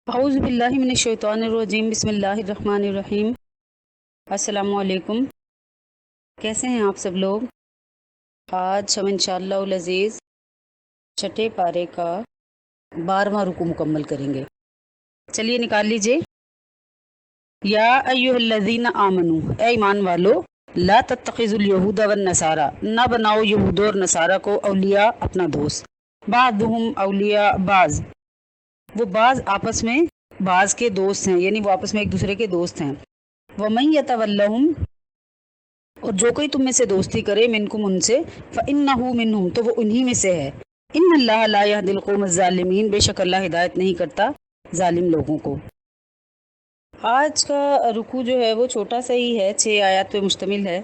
اعوذ باللہ من الشیطان الرجیم، بسم اللہ الرحمن الرحیم۔ السلام علیکم، کیسے ہیں آپ سب لوگ؟ آج ہم انشاءاللہ العزیز چھٹے پارے کا 12واں رکوع مکمل کریں گے۔ چلیے نکال لیجئے۔ یا ایھا الذین آمنو، اے ایمان والو، لا تتخذوا الیہود والنصارى، نہ بناؤ یہود اور نصارہ کو اولیاء اپنا دوست، بعضهم اولیاء بعض، وہ بعض آپس میں بعض کے دوست ہیں، یعنی وہ آپس میں ایک دوسرے کے دوست ہیں۔ وَمَن يَتَوَلَّهُمْ، اور جو کوئی تم میں سے دوستی کرے، منکم ان سے، فَإِنَّهُ مِنْهُمْ، تو وہ انہی میں سے ہے۔ إِنَّ اللَّهَ لَا يَهْدِي الْقَوْمَ الظَّالِمِينَ، بے شک اللہ ہدایت نہیں کرتا ظالم لوگوں کو۔ آج کا رکوع جو ہے وہ چھوٹا سا ہی ہے، 6 آیات پہ مشتمل ہے،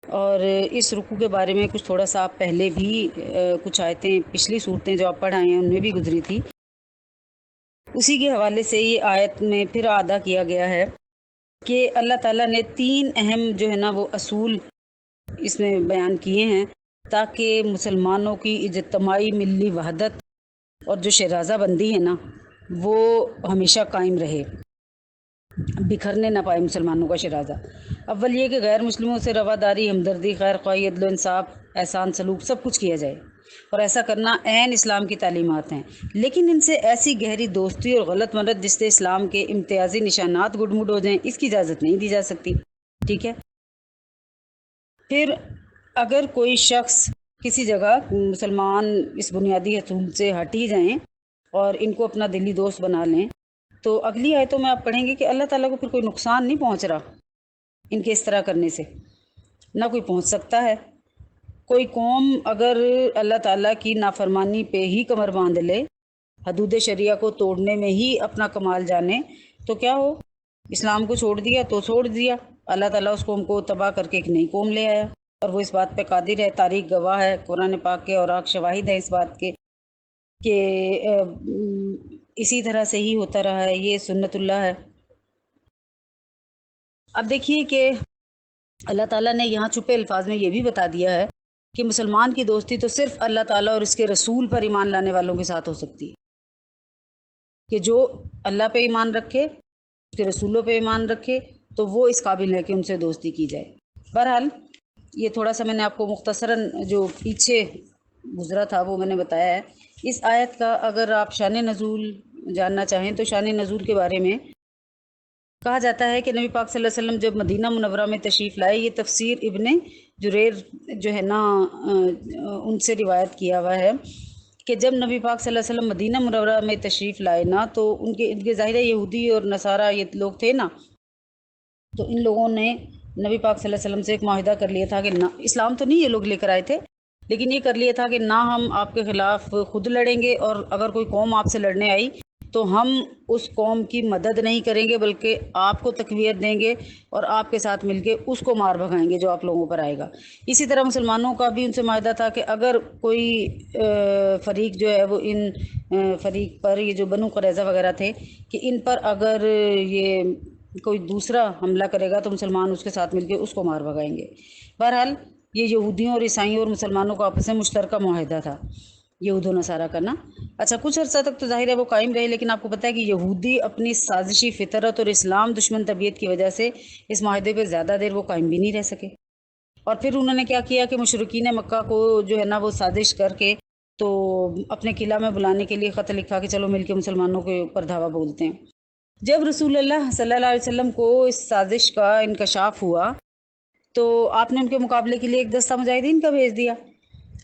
اور اس رکوع کے بارے میں کچھ تھوڑا سا آپ پہلے بھی کچھ آیتیں پچھلی صورتیں جو آپ پڑھ آئے ہیں ان میں بھی گزری تھی، اسی کے حوالے سے یہ آیت میں پھر ادا کیا گیا ہے کہ اللہ تعالیٰ نے 3 اہم جو ہے نا وہ اصول اس میں بیان کیے ہیں تاکہ مسلمانوں کی اجتماعی ملی وحدت اور جو شیرازہ بندی ہے نا وہ ہمیشہ قائم رہے، بکھرنے نہ پائے مسلمانوں کا شیرازہ۔ اول یہ کہ غیر مسلموں سے رواداری، ہمدردی، خیر خواہی، عدل و انصاف، احسان سلوک سب کچھ کیا جائے، اور ایسا کرنا عین اسلام کی تعلیمات ہیں۔ لیکن ان سے ایسی گہری دوستی اور غلط مرد جس سے اسلام کے امتیازی نشانات گڈمڈ ہو جائیں، اس کی اجازت نہیں دی جا سکتی، ٹھیک ہے۔ پھر اگر کوئی شخص کسی جگہ مسلمان اس بنیادی اصول سے ہٹ ہی جائیں اور ان کو اپنا دلی دوست بنا لیں، تو اگلی آیتوں میں آپ پڑھیں گے کہ اللہ تعالیٰ کو پھر کوئی نقصان نہیں پہنچ رہا ان کے اس طرح کرنے سے، نہ کوئی پہنچ سکتا ہے۔ کوئی قوم اگر اللہ تعالیٰ کی نافرمانی پہ ہی کمر باندھ لے، حدود شریعہ کو توڑنے میں ہی اپنا کمال جانے، تو کیا ہو، اسلام کو چھوڑ دیا تو چھوڑ دیا، اللہ تعالیٰ اس قوم کو تباہ کر کے ایک نئی قوم لے آیا، اور وہ اس بات پہ قادر ہے، تاریخ گواہ ہے، قرآن پاک کے اوراق شواہد ہے اس بات کے کہ اسی طرح سے ہی ہوتا رہا ہے، یہ سنت اللہ ہے۔ اب دیکھیے کہ اللہ تعالیٰ نے یہاں چھپے الفاظ میں یہ بھی بتا دیا ہے کہ مسلمان کی دوستی تو صرف اللہ تعالیٰ اور اس کے رسول پر ایمان لانے والوں کے ساتھ ہو سکتی ہے، کہ جو اللہ پہ ایمان رکھے، اس کے رسولوں پہ ایمان رکھے، تو وہ اس قابل ہے کہ ان سے دوستی کی جائے۔ بہرحال یہ تھوڑا سا میں نے آپ کو مختصراً جو پیچھے گزرا تھا وہ میں نے بتایا ہے۔ اس آیت کا اگر آپ شان نزول جاننا چاہیں تو شان نزول کے بارے میں کہا جاتا ہے کہ نبی پاک صلی اللہ علیہ وسلم جب مدینہ منورہ میں تشریف لائے، یہ تفسیر ابن جریر جو ہے نا ان سے روایت کیا ہوا ہے کہ جب نبی پاک صلی اللہ علیہ وسلم مدینہ منورہ میں تشریف لائے نا، تو ان کے ظاہر یہودی اور نصارہ یہ لوگ تھے نا، تو ان لوگوں نے نبی پاک صلی اللہ علیہ وسلم سے ایک معاہدہ کر لیا تھا کہ نہ، اسلام تو نہیں یہ لوگ لے کر آئے تھے، لیکن یہ کر لیا تھا کہ نہ ہم آپ کے خلاف خود لڑیں گے، اور اگر کوئی قوم آپ سے لڑنے آئی تو ہم اس قوم کی مدد نہیں کریں گے، بلکہ آپ کو تقویت دیں گے اور آپ کے ساتھ مل کے اس کو مار بھگائیں گے جو آپ لوگوں پر آئے گا۔ اسی طرح مسلمانوں کا بھی ان سے معاہدہ تھا کہ اگر کوئی فریق جو ہے وہ ان فریق پر، یہ جو بنو قریظہ وغیرہ تھے، کہ ان پر اگر یہ کوئی دوسرا حملہ کرے گا تو مسلمان اس کے ساتھ مل کے اس کو مار بھگائیں گے۔ بہرحال یہ یہودیوں اور عیسائیوں اور مسلمانوں کا آپس میں مشترکہ معاہدہ تھا، یہود و نصارہ کا نا۔ اچھا، کچھ عرصہ تک تو ظاہر ہے وہ قائم رہے، لیکن آپ کو پتہ ہے کہ یہودی اپنی سازشی فطرت اور اسلام دشمن طبیعت کی وجہ سے اس معاہدے پہ زیادہ دیر وہ قائم بھی نہیں رہ سکے، اور پھر انہوں نے کیا کیا کہ مشرکین مکہ کو جو ہے نا وہ سازش کر کے تو اپنے قلعہ میں بلانے کے لیے خط لکھا کہ چلو مل کے مسلمانوں کے اوپر دھاوا بولتے ہیں۔ جب رسول اللہ صلی اللہ علیہ وسلم کو اس سازش کا انکشاف ہوا تو آپ نے ان کے مقابلے کے لیے ایک دستہ مجاہدین کا بھیج دیا۔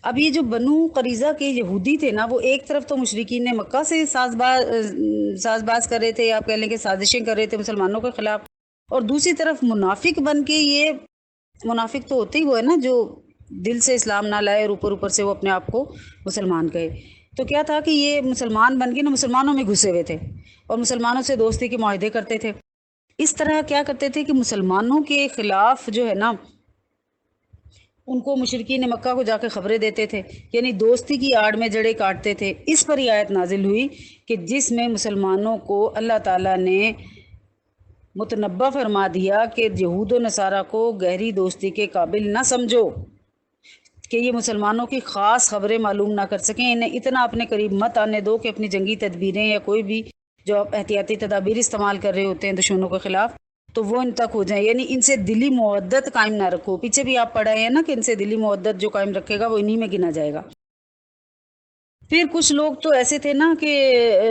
اب یہ جو بنو قریظہ کے یہودی تھے نا، وہ ایک طرف تو مشرکین مکہ سے ساز باز کر رہے تھے، آپ کہہ لیں کہ سازشیں کر رہے تھے مسلمانوں کے خلاف، اور دوسری طرف منافق بن کے، یہ منافق تو ہوتے ہی وہ ہے نا جو دل سے اسلام نہ لائے اور اوپر اوپر سے وہ اپنے آپ کو مسلمان کہے، تو کیا تھا کہ یہ مسلمان بن کے نا مسلمانوں میں گھسے ہوئے تھے اور مسلمانوں سے دوستی کے معاہدے کرتے تھے۔ اس طرح کیا کرتے تھے کہ مسلمانوں کے خلاف جو ہے نا ان کو مشرکین مکہ کو جا کے خبریں دیتے تھے، یعنی دوستی کی آڑ میں جڑیں کاٹتے تھے۔ اس پر یہ آیت نازل ہوئی کہ جس میں مسلمانوں کو اللہ تعالیٰ نے متنبہ فرما دیا کہ یہود و نصارہ کو گہری دوستی کے قابل نہ سمجھو، کہ یہ مسلمانوں کی خاص خبریں معلوم نہ کر سکیں، انہیں اتنا اپنے قریب مت آنے دو کہ اپنی جنگی تدبیریں یا کوئی بھی جو آپ احتیاطی تدابیر استعمال کر رہے ہوتے ہیں دشمنوں کے خلاف، تو وہ ان تک ہو جائیں، یعنی ان سے دلی مودت قائم نہ رکھو۔ پیچھے بھی آپ پڑھے ہیں نا کہ ان سے دلی مودت جو قائم رکھے گا وہ انہی میں گنا جائے گا۔ پھر کچھ لوگ تو ایسے تھے نا کہ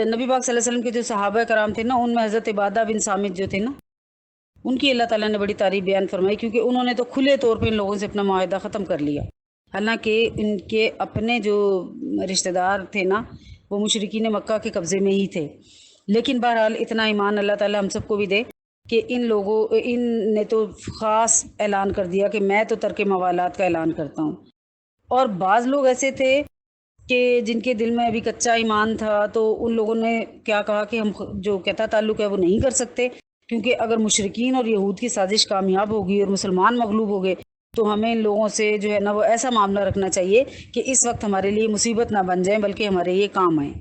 نبی پاک صلی اللہ علیہ وسلم کے جو صحابہ کرام تھے نا، ان میں حضرت عبادہ بن صامت جو تھے نا، ان کی اللہ تعالیٰ نے بڑی تعریف بیان فرمائی، کیونکہ انہوں نے تو کھلے طور پہ ان لوگوں سے اپنا معاہدہ ختم کر لیا، حالانکہ ان کے اپنے جو رشتہ دار تھے نا وہ مشرکین مکہ کے قبضے میں ہی تھے۔ لیکن بہرحال اتنا ایمان اللہ تعالیٰ ہم سب کو بھی دے کہ ان نے تو خاص اعلان کر دیا کہ میں تو ترک موالات کا اعلان کرتا ہوں۔ اور بعض لوگ ایسے تھے کہ جن کے دل میں ابھی کچا ایمان تھا، تو ان لوگوں نے کیا کہا کہ ہم جو قطع تعلق ہے وہ نہیں کر سکتے، کیونکہ اگر مشرکین اور یہود کی سازش کامیاب ہوگی اور مسلمان مغلوب ہو گئے تو ہمیں ان لوگوں سے جو ہے نا وہ ایسا معاملہ رکھنا چاہیے کہ اس وقت ہمارے لیے مصیبت نہ بن جائیں بلکہ ہمارے یہ کام آئیں۔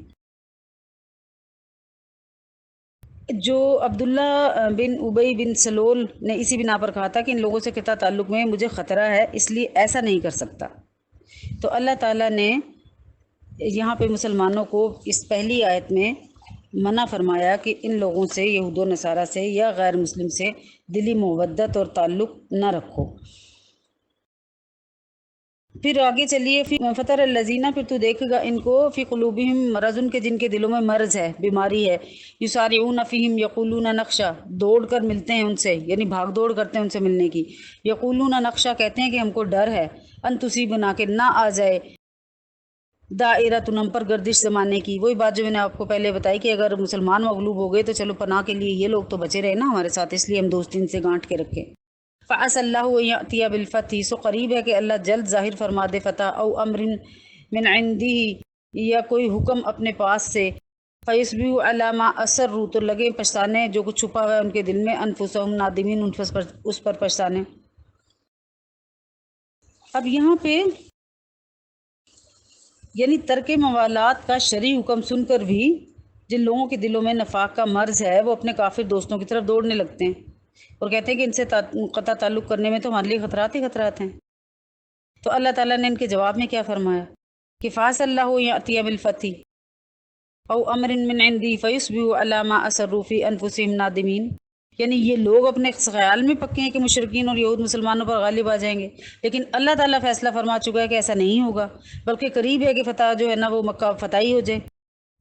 جو عبداللہ بن ابی بن سلول نے اسی بنا پر کہا تھا کہ ان لوگوں سے قطع تعلق میں مجھے خطرہ ہے، اس لیے ایسا نہیں کر سکتا، تو اللہ تعالیٰ نے یہاں پہ مسلمانوں کو اس پہلی آیت میں منع فرمایا کہ ان لوگوں سے، یہود و نصارہ سے یا غیر مسلم سے دلی مودت اور تعلق نہ رکھو۔ پھر آگے چلیے، فطر الذین، پھر تو دیکھے گا ان کو، فی قلوبہم مرض، ان کے جن کے دلوں میں مرض ہے، بیماری ہے، یسارعون فیہم یقولون نخشا، دوڑ کر ملتے ہیں ان سے، یعنی بھاگ دوڑ کرتے ہیں ان سے ملنے کی، یقولون نخشا، کہتے ہیں کہ ہم کو ڈر ہے، ان تصیبنا، کہ نہ آ جائے، دائرۃ، ہم پر گردش زمانے کی۔ وہی بات جو میں نے آپ کو پہلے بتائی کہ اگر مسلمان مغلوب ہو گئے تو چلو پناہ کے لیے یہ لوگ تو بچے رہے نا ہمارے ساتھ، اس لیے ہم دوستی ان سے گانٹ کے رکھیں۔ فعسى اللہ ان یأتی بالفتح، سو قریب ہے کہ اللہ جلد ظاہر فرما دے فتح، او امر من عندہ، یا کوئی حکم اپنے پاس سے، فیصبحوا علی ما اسروا، تو لگے پچھتانے جو کچھ چھپا ہوا ہے ان کے دل میں، انفسہم نادمین، اس پر پچھتانے۔ اب یہاں پہ یعنی ترک موالات کا شرعی حکم سن کر بھی جن لوگوں کے دلوں میں نفاق کا مرض ہے وہ اپنے کافر دوستوں کی طرف دوڑنے لگتے ہیں اور کہتے ہیں کہ ان سے قطع تعلق کرنے میں تو ہمارے لیے خطرات ہی خطرات ہیں۔ تو اللہ تعالیٰ نے ان کے جواب میں کیا فرمایا کہ فَعَسَى اللَّهُ أَن يَأْتِيَ بِالْفَتْحِ أَوْ أَمْرٍ مِّنْ عِندِهِ فَيُصْبِحُوا عَلَىٰ مَا أَسَرُّوا فِي أَنفُسِهِمْ نَادِمِينَ، یعنی یہ لوگ اپنے خیال میں پکے ہیں کہ مشرکین اور یہود مسلمانوں پر غالب آ جائیں گے، لیکن اللہ تعالیٰ فیصلہ فرما چکا ہے کہ ایسا نہیں ہوگا، بلکہ قریب ہے کہ فتح جو ہے نا وہ مکہ فتح ہی ہو جائے،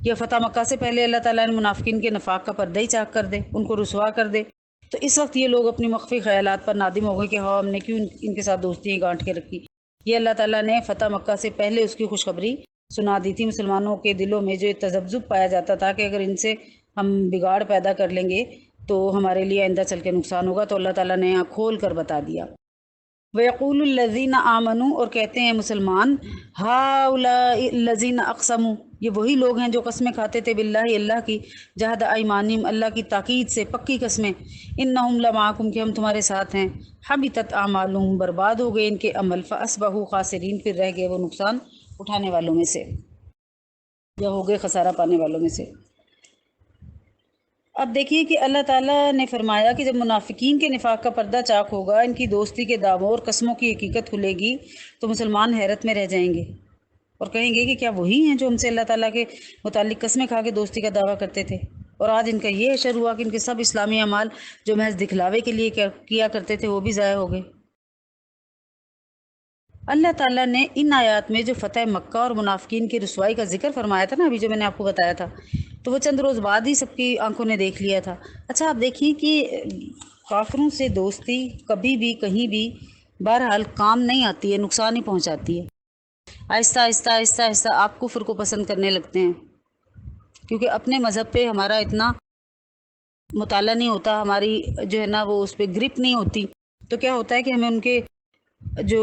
یا فتح مکہ سے پہلے اللہ تعالیٰ نے منافقین کے نفاق کا پردہ ہی چاک کر دے، ان کو رسوا کر دے۔ تو اس وقت یہ لوگ اپنی مخفی خیالات پر نادم ہو گئے کہ ہاں ہم نے کیوں ان کے ساتھ دوستیاں گانٹ کے رکھی۔ یہ اللہ تعالیٰ نے فتح مکہ سے پہلے اس کی خوشخبری سنا دی تھی۔ مسلمانوں کے دلوں میں جو تذبذب پایا جاتا تھا کہ اگر ان سے ہم بگاڑ پیدا کر لیں گے تو ہمارے لیے آئندہ چل کے نقصان ہوگا، تو اللہ تعالیٰ نے یہاں کھول کر بتا دیا۔ وَيَقُولُ الَّذِينَ آمَنُوا، اور کہتے ہیں مسلمان، هَؤُلَاءِ الَّذِينَ أَقْسَمُوا، یہ وہی لوگ ہیں جو قسمیں کھاتے تھے باللہ، اللہ کی، جہد ایمانہم، اللہ کی تاکید سے پکی قسمیں، انہم لمعکم، کہ ہم تمہارے ساتھ ہیں، حبطت اعمالہم، برباد ہو گئے ان کے عمل، فاصبحوا خاسرین، پھر رہ گئے وہ نقصان اٹھانے والوں میں سے، یا ہو گئے خسارہ پانے والوں میں سے۔ اب دیکھیے کہ اللہ تعالیٰ نے فرمایا کہ جب منافقین کے نفاق کا پردہ چاک ہوگا، ان کی دوستی کے دعووں اور قسموں کی حقیقت کھلے گی، تو مسلمان حیرت میں رہ جائیں گے اور کہیں گے کہ کیا وہی ہیں جو ہم سے اللہ تعالیٰ کے متعلق قسمیں کھا کے دوستی کا دعویٰ کرتے تھے، اور آج ان کا یہ حشر ہوا کہ ان کے سب اسلامی اعمال جو محض دکھلاوے کے لیے کیا کرتے تھے وہ بھی ضائع ہو گئے۔ اللہ تعالیٰ نے ان آیات میں جو فتح مکہ اور منافقین کی رسوائی کا ذکر فرمایا تھا نا ابھی جو میں نے آپ کو بتایا تھا، تو وہ چند روز بعد ہی سب کی آنکھوں نے دیکھ لیا تھا۔ اچھا آپ دیکھیے کہ کافروں سے دوستی کبھی بھی کہیں بھی بہرحال کام نہیں آتی ہے، نقصان ہی پہنچاتی ہے۔ آہستہ آہستہ آہستہ آہستہ آپ کفر کو پسند کرنے لگتے ہیں، کیونکہ اپنے مذہب پہ ہمارا اتنا مطالعہ نہیں ہوتا، ہماری جو ہے نا وہ اس پہ گرپ نہیں ہوتی، تو کیا ہوتا ہے کہ ہمیں ان کے جو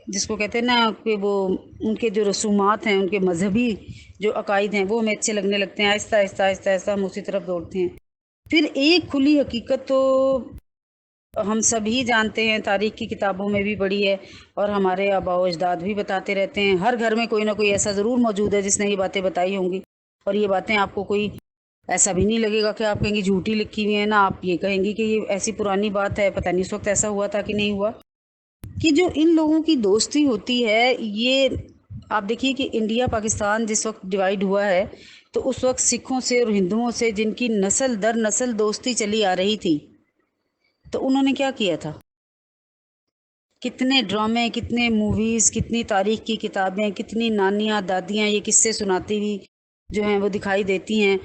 جس کو کہتے ہیں نا کہ وہ ان کے جو رسومات ہیں، ان کے مذہبی جو عقائد ہیں وہ ہمیں اچھے لگنے لگتے ہیں، آہستہ آہستہ آہستہ آہستہ ہم اسی طرف دوڑتے ہیں۔ پھر ایک کھلی حقیقت تو ہم سب ہی جانتے ہیں، تاریخ کی کتابوں میں بھی پڑھی ہے اور ہمارے آباء و اجداد بھی بتاتے رہتے ہیں، ہر گھر میں کوئی نہ کوئی ایسا ضرور موجود ہے جس نے یہ باتیں بتائی ہوں گی، اور یہ باتیں آپ کو کوئی ایسا بھی نہیں لگے گا کہ آپ کہیں گے جھوٹی لکھی ہوئی ہیں، نا آپ یہ کہیں گی کہ یہ ایسی پرانی بات ہے، پتہ نہیں اس وقت ایسا ہوا تھا کہ نہیں ہوا۔ کہ جو ان لوگوں کی دوستی ہوتی ہے، یہ آپ دیکھیے کہ انڈیا پاکستان جس وقت ڈیوائیڈ ہوا ہے تو اس وقت سکھوں سے اور ہندوؤں سے جن کی نسل در نسل دوستی چلی آ رہی تھی، تو انہوں نے کیا کیا تھا؟ کتنے ڈرامے، کتنے موویز، کتنی تاریخ کی کتابیں، کتنی نانیاں دادیاں یہ قصے سناتی ہوئی جو ہیں وہ دکھائی دیتی ہیں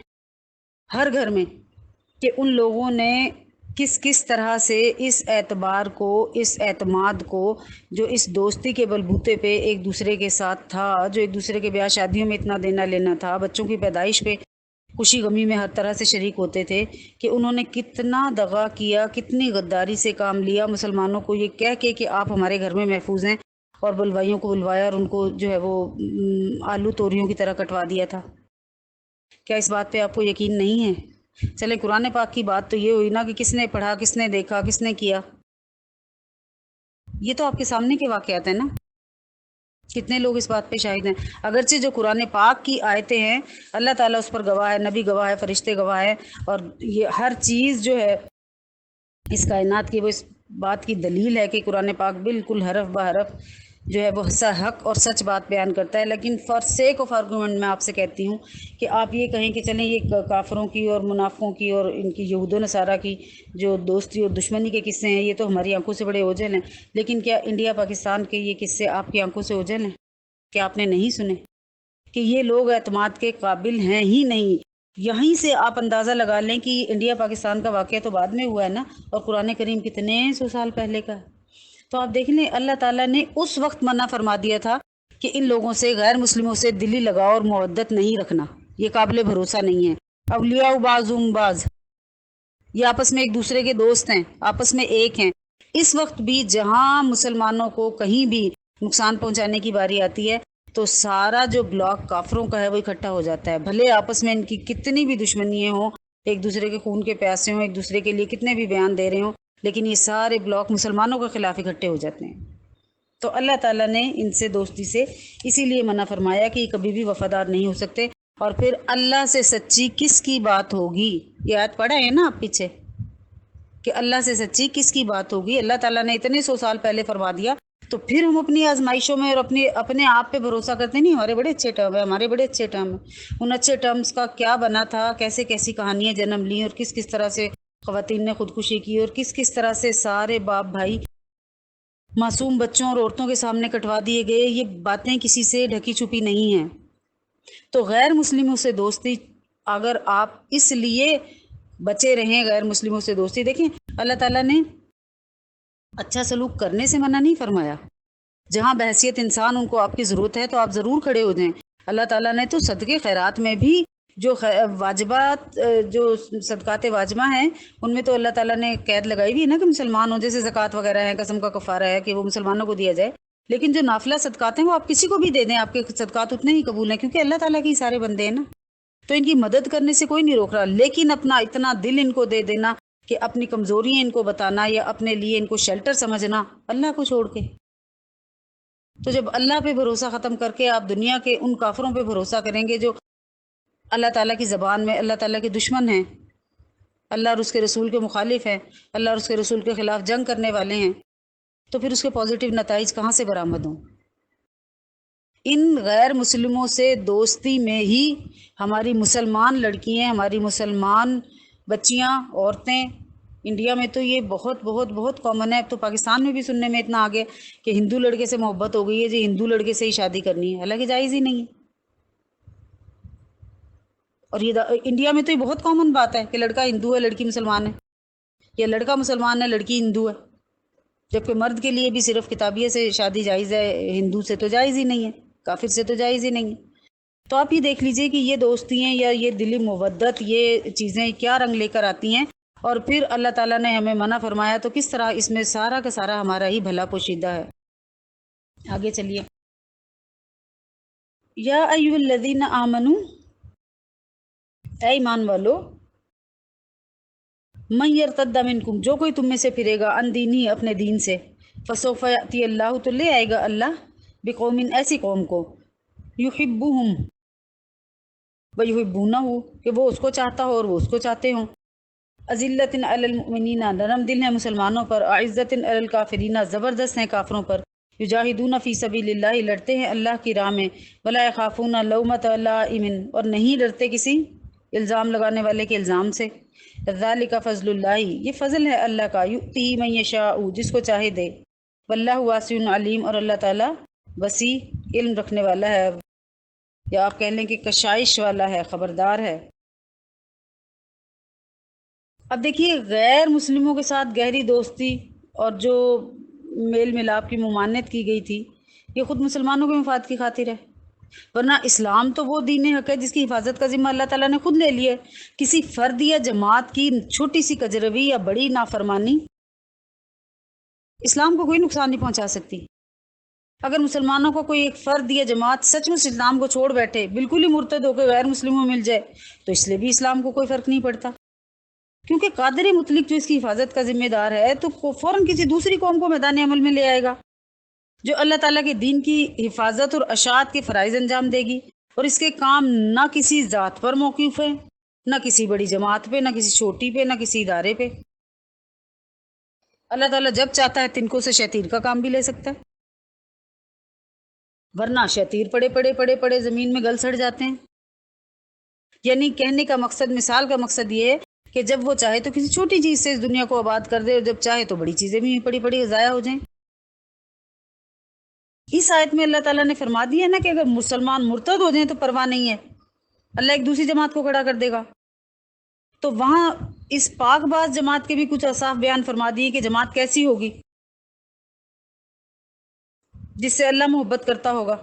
ہر گھر میں، کہ ان لوگوں نے کس طرح سے اس اعتبار کو، اس اعتماد کو، جو اس دوستی کے بلبوتے پہ ایک دوسرے کے ساتھ تھا، جو ایک دوسرے کے بیاہ شادیوں میں اتنا دینا لینا تھا، بچوں کی پیدائش پہ خوشی غمی میں ہر طرح سے شریک ہوتے تھے، کہ انہوں نے کتنا دغا کیا، کتنی غداری سے کام لیا مسلمانوں کو یہ کہہ کے کہ آپ ہمارے گھر میں محفوظ ہیں، اور بلوائیوں کو بلوایا اور ان کو جو ہے وہ آلو توریوں کی طرح کٹوا دیا تھا۔ کیا اس بات پہ آپ کو یقین نہیں ہے؟ چلے قرآن پاک کی بات تو یہ ہوئی نا کہ کس نے پڑھا، کس نے دیکھا، کس نے کیا، یہ تو آپ کے سامنے کے واقعات ہیں نا، کتنے لوگ اس بات پہ شاہد ہیں۔ اگرچہ جو قرآن پاک کی آیتیں ہیں اللہ تعالیٰ اس پر گواہ ہے، نبی گواہ ہے، فرشتے گواہ ہے، اور یہ ہر چیز جو ہے اس کائنات کی وہ اس بات کی دلیل ہے کہ قرآن پاک بالکل حرف بہ حرف جو ہے وہ حق اور سچ بات بیان کرتا ہے۔ لیکن فار سیک آف آرگومنٹ میں آپ سے کہتی ہوں کہ آپ یہ کہیں کہ چلیں یہ کافروں کی اور منافقوں کی اور ان کی یہود و نصارہ کی جو دوستی اور دشمنی کے قصے ہیں یہ تو ہماری آنکھوں سے بڑے اوجھل ہیں، لیکن کیا انڈیا پاکستان کے یہ قصے آپ کی آنکھوں سے اوجھل ہیں؟ کیا آپ نے نہیں سنے کہ یہ لوگ اعتماد کے قابل ہیں ہی نہیں؟ یہیں سے آپ اندازہ لگا لیں کہ انڈیا پاکستان کا واقعہ تو بعد میں ہوا ہے نا، اور قرآن کریم کتنے 100 سال پہلے کا ہے۔ تو آپ دیکھ لیں اللہ تعالیٰ نے اس وقت منع فرما دیا تھا کہ ان لوگوں سے، غیر مسلموں سے دلی لگاؤ اور مودت نہیں رکھنا، یہ قابل بھروسہ نہیں ہے۔ اولیاء بعضهم بعض، یہ آپس میں ایک دوسرے کے دوست ہیں، آپس میں ایک ہیں۔ اس وقت بھی جہاں مسلمانوں کو کہیں بھی نقصان پہنچانے کی باری آتی ہے تو سارا جو بلاک کافروں کا ہے وہ اکٹھا ہو جاتا ہے، بھلے آپس میں ان کی کتنی بھی دشمنیاں ہوں، ایک دوسرے کے خون کے پیاسے ہوں، ایک دوسرے کے لیے کتنے بھی بیان دے رہے ہوں، لیکن یہ سارے بلاک مسلمانوں کے خلاف اکٹھے ہو جاتے ہیں۔ تو اللہ تعالیٰ نے ان سے دوستی سے اسی لیے منع فرمایا کہ یہ کبھی بھی وفادار نہیں ہو سکتے۔ اور پھر اللہ سے سچی کس کی بات ہوگی؟ یہ آیت پڑھا ہے نا آپ پیچھے کہ اللہ سے سچی کس کی بات ہوگی؟ اللہ تعالیٰ نے اتنے 100 سال پہلے فرما دیا، تو پھر ہم اپنی آزمائشوں میں اور اپنے آپ پہ بھروسہ کرتے نہیں، ہمارے بڑے اچھے ٹرم ہیں، ہمارے بڑے اچھے ٹرم ہیں۔ ان اچھے ٹرمز کا کیا بنا تھا، کیسے کیسی کہانیاں جنم لیں، اور کس طرح سے خواتین نے خودکشی کی، اور کس طرح سے سارے باپ بھائی معصوم بچوں اور عورتوں کے سامنے کٹوا دیے گئے، یہ باتیں کسی سے ڈھکی چھپی نہیں ہیں۔ تو غیر مسلموں سے دوستی، اگر آپ اس لیے بچے رہیں غیر مسلموں سے دوستی، دیکھیں اللہ تعالیٰ نے اچھا سلوک کرنے سے منع نہیں فرمایا، جہاں بحیثیت انسان ان کو آپ کی ضرورت ہے تو آپ ضرور کھڑے ہو جائیں۔ اللہ تعالیٰ نے تو صدقے خیرات میں بھی جو واجبات، جو صدقات واجبہ ہیں ان میں تو اللہ تعالیٰ نے قید لگائی بھی ہے نا کہ مسلمان ہوں، جیسے زکوٰۃ وغیرہ ہے، قسم کا کفارہ ہے کہ وہ مسلمانوں کو دیا جائے، لیکن جو نافلہ صدقات ہیں وہ آپ کسی کو بھی دے دیں، آپ کے صدقات اتنے ہی قبول ہیں، کیونکہ اللہ تعالیٰ کے ہی سارے بندے ہیں نا، تو ان کی مدد کرنے سے کوئی نہیں روک رہا، لیکن اپنا اتنا دل ان کو دے دینا کہ اپنی کمزوریاں ان کو بتانا یا اپنے لیے ان کو شیلٹر سمجھنا اللہ کو چھوڑ کے۔ تو جب اللہ پہ بھروسہ ختم کر کے آپ دنیا کے ان کافروں پہ بھروسہ کریں گے جو اللہ تعالیٰ کی زبان میں اللہ تعالیٰ کے دشمن ہیں، اللہ اور اس کے رسول کے مخالف ہیں، اللہ اور اس کے رسول کے خلاف جنگ کرنے والے ہیں، تو پھر اس کے پازیٹیو نتائج کہاں سے برآمد ہوں؟ ان غیر مسلموں سے دوستی میں ہی ہماری مسلمان لڑکیاں، ہماری مسلمان بچیاں، عورتیں، انڈیا میں تو یہ بہت بہت بہت کامن ہے، اب تو پاکستان میں بھی سننے میں اتنا آگے کہ ہندو لڑکے سے محبت ہو گئی ہے جی، ہندو لڑکے سے ہی شادی کرنی ہے، حالانکہ جائز ہی نہیں ہے۔ اور یہ انڈیا میں تو یہ بہت کامن بات ہے کہ لڑکا ہندو ہے لڑکی مسلمان ہے، یا لڑکا مسلمان ہے لڑکی ہندو ہے، جبکہ مرد کے لیے بھی صرف کتابیہ سے شادی جائز ہے، ہندو سے تو جائز ہی نہیں ہے، کافر سے تو جائز ہی نہیں ہے۔ تو آپ یہ دیکھ لیجئے کہ یہ دوستی ہیں یا یہ دلی مودت، یہ چیزیں کیا رنگ لے کر آتی ہیں، اور پھر اللہ تعالیٰ نے ہمیں منع فرمایا تو کس طرح اس میں سارا کا سارا ہمارا ہی بھلا پوشیدہ ہے۔ آگے چلیے، یا ایھا الذین آمنوا، اے ایمان والو، من یرتد منکم، جو کوئی تم میں سے پھرے گا، عن دینہ، اپنے دین سے، فسوف یأتی اللہ، تو لے آئے گا اللہ، بقوم، ایسی قوم کو، یحبہم ویحبونہ، کہ وہ اس کو چاہتا ہو اور وہ اس کو چاہتے ہوں، اذلۃ علی المؤمنین، نرم دل ہیں مسلمانوں پر، اعزۃ علی الکافرین، زبردست ہیں کافروں پر، یجاہدون فی سبیل اللہ، لڑتے ہیں اللہ کی راہ میں، ولا یخافون لومۃ لائم، اور نہیں ڈرتے کسی الزام لگانے والے کے الزام سے۔ ذالک فضل اللہ، یہ فضل ہے اللہ کا، یؤتی من یشاء، جس کو چاہے دے، واللہ واسع علیم، اور اللہ تعالیٰ وسیع علم رکھنے والا ہے، یا آپ کہہ لیں کہ کشائش والا ہے، خبردار ہے۔ اب دیکھیے غیر مسلموں کے ساتھ گہری دوستی اور جو میل ملاپ کی ممانعت کی گئی تھی، یہ خود مسلمانوں کے مفاد کی خاطر ہے، ورنہ اسلام تو وہ دین حق ہے جس کی حفاظت کا ذمہ اللہ تعالیٰ نے خود لے لیا ہے۔ کسی فرد یا جماعت کی چھوٹی سی کجروی یا بڑی نافرمانی اسلام کو کوئی نقصان نہیں پہنچا سکتی۔ اگر مسلمانوں کو کوئی ایک فرد یا جماعت سچ مچ اسلام کو چھوڑ بیٹھے، بالکل ہی مرتد ہو کے غیر مسلموں مل جائے، تو اس لیے بھی اسلام کو کوئی فرق نہیں پڑتا، کیونکہ قادر مطلق جو اس کی حفاظت کا ذمہ دار ہے تو فوراً کسی دوسری قوم کو میدان عمل میں لے آئے گا جو اللہ تعالیٰ کے دین کی حفاظت اور اشاعت کے فرائض انجام دے گی، اور اس کے کام نہ کسی ذات پر موقوف ہے، نہ کسی بڑی جماعت پہ، نہ کسی چھوٹی پہ، نہ کسی ادارے پہ۔ اللہ تعالیٰ جب چاہتا ہے تنکوں سے شیطیر کا کام بھی لے سکتا ہے، ورنہ شیطیر پڑے پڑے پڑے پڑے زمین میں گل سڑ جاتے ہیں۔ یعنی کہنے کا مقصد، مثال کا مقصد یہ ہے کہ جب وہ چاہے تو کسی چھوٹی چیز سے اس دنیا کو آباد کر دے، اور جب چاہے تو بڑی چیزیں بھی پڑی پڑی ضائع ہو جائیں۔ اس آیت میں اللہ تعالیٰ نے فرما دیا ہے نا کہ اگر مسلمان مرتد ہو جائیں تو پرواہ نہیں ہے، اللہ ایک دوسری جماعت کو کھڑا کر دے گا۔ تو وہاں اس پاک باز جماعت کے بھی کچھ اوصاف بیان فرما دیے کہ جماعت کیسی ہوگی، جس سے اللہ محبت کرتا ہوگا،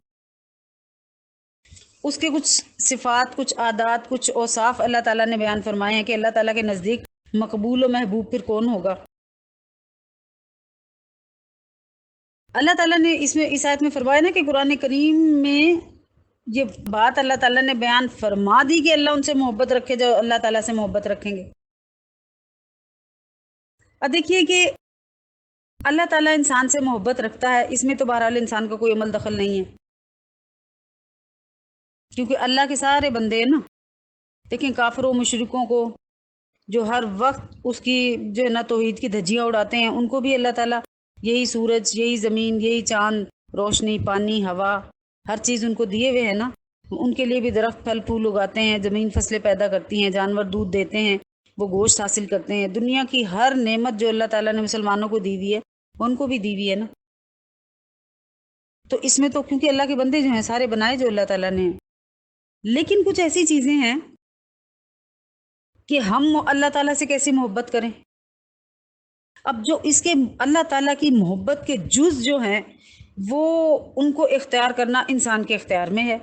اس کے کچھ صفات، کچھ عادات، کچھ اوصاف اللہ تعالیٰ نے بیان فرمائے ہیں کہ اللہ تعالیٰ کے نزدیک مقبول و محبوب پھر کون ہوگا۔ اللہ تعالیٰ نے اس آیت میں فرمایا نا کہ قرآن کریم میں یہ بات اللہ تعالیٰ نے بیان فرما دی کہ اللہ ان سے محبت رکھے جو اللہ تعالیٰ سے محبت رکھیں گے۔ اب دیکھیے کہ اللہ تعالیٰ انسان سے محبت رکھتا ہے، اس میں تو بہرحال انسان کا کوئی عمل دخل نہیں ہے، کیونکہ اللہ کے سارے بندے ہیں نا۔ دیکھیں کافروں مشرکوں کو جو ہر وقت اس کی جو ہے نا توحید کی دھجیاں اڑاتے ہیں، ان کو بھی اللہ تعالیٰ یہی سورج، یہی زمین، یہی چاند، روشنی، پانی، ہوا، ہر چیز ان کو دیے ہوئے ہے نا۔ ان کے لیے بھی درخت پھل پھول اگاتے ہیں، زمین فصلیں پیدا کرتی ہیں، جانور دودھ دیتے ہیں، وہ گوشت حاصل کرتے ہیں۔ دنیا کی ہر نعمت جو اللہ تعالیٰ نے مسلمانوں کو دی ہوئی ہے، ان کو بھی دی ہوئی ہے نا۔ تو اس میں تو کیونکہ اللہ کے بندے جو ہیں سارے بنائے جو اللہ تعالیٰ نے ہیں، لیکن کچھ ایسی چیزیں ہیں کہ ہم اللہ تعالیٰ سے کیسے محبت کریں۔ اب جو اس کے اللہ تعالیٰ کی محبت کے جز جو ہیں وہ ان کو اختیار کرنا انسان کے اختیار میں ہے۔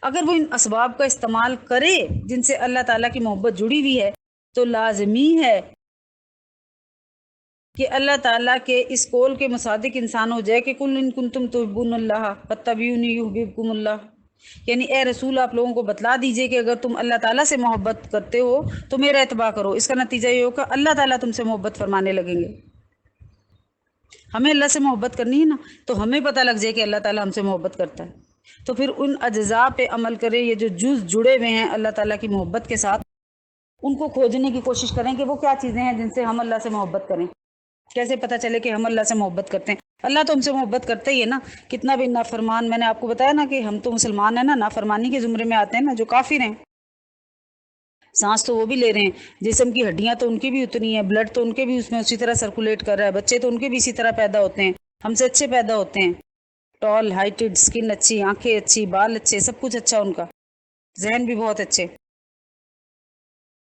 اگر وہ ان اسباب کا استعمال کرے جن سے اللہ تعالیٰ کی محبت جڑی ہوئی ہے، تو لازمی ہے کہ اللہ تعالیٰ کے اس قول کے مصادق انسان ہو جائے کہ کل ان کنتم تحبون اللہ فاتبعونی یحببکم اللہ، یعنی اے رسول آپ لوگوں کو بتلا دیجئے کہ اگر تم اللہ تعالیٰ سے محبت کرتے ہو تو میرا اتباع کرو۔ اس کا نتیجہ یہ ہوگا اللہ تعالیٰ تم سے محبت فرمانے لگیں گے۔ ہمیں اللہ سے محبت کرنی ہے نا، تو ہمیں پتہ لگ جائے کہ اللہ تعالیٰ ہم سے محبت کرتا ہے، تو پھر ان اجزاء پہ عمل کریں۔ یہ جو جز جڑے ہوئے ہیں اللہ تعالیٰ کی محبت کے ساتھ، ان کو کھوجنے کی کوشش کریں کہ وہ کیا چیزیں ہیں جن سے ہم اللہ سے محبت کریں۔ کیسے پتہ چلے کہ ہم اللہ سے محبت کرتے ہیں؟ اللہ تو ہم سے محبت کرتا ہی ہے نا، کتنا بھی نافرمان، میں نے آپ کو بتایا نا کہ ہم تو مسلمان ہیں نا، نافرمانی کے زمرے میں آتے ہیں نا، جو کافر ہیں۔ سانس تو وہ بھی لے رہے ہیں، جسم کی ہڈیاں تو ان کی بھی اتنی ہیں، بلڈ تو ان کے بھی اس میں اسی طرح سرکولیٹ کر رہا ہے، بچے تو ان کے بھی اسی طرح پیدا ہوتے ہیں، ہم سے اچھے پیدا ہوتے ہیں، ٹال، ہائٹڈ، سکن اچھی، آنکھیں اچھی، بال اچھے، سب کچھ اچھا ان کا، ذہن بھی بہت اچھے۔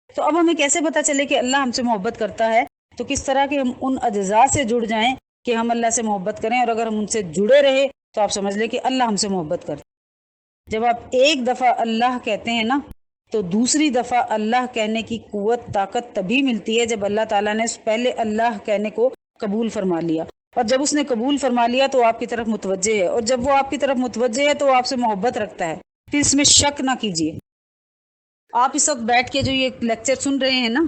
تو اب ہمیں کیسے پتہ چلے کہ اللہ ہم سے محبت کرتا ہے؟ تو کس طرح کہ ہم ان اجزاء سے جڑ جائیں کہ ہم اللہ سے محبت کریں، اور اگر ہم ان سے جڑے رہے تو آپ سمجھ لیں کہ اللہ ہم سے محبت کرتا ہے۔ جب آپ ایک دفعہ اللہ کہتے ہیں نا، تو دوسری دفعہ اللہ کہنے کی قوت، طاقت تبھی ملتی ہے جب اللہ تعالیٰ نے پہلے اللہ کہنے کو قبول فرما لیا، اور جب اس نے قبول فرما لیا تو آپ کی طرف متوجہ ہے، اور جب وہ آپ کی طرف متوجہ ہے تو وہ آپ سے محبت رکھتا ہے۔ پھر اس میں شک نہ کیجیے۔ آپ اس وقت بیٹھ کے جو یہ لیکچر سن رہے ہیں نا،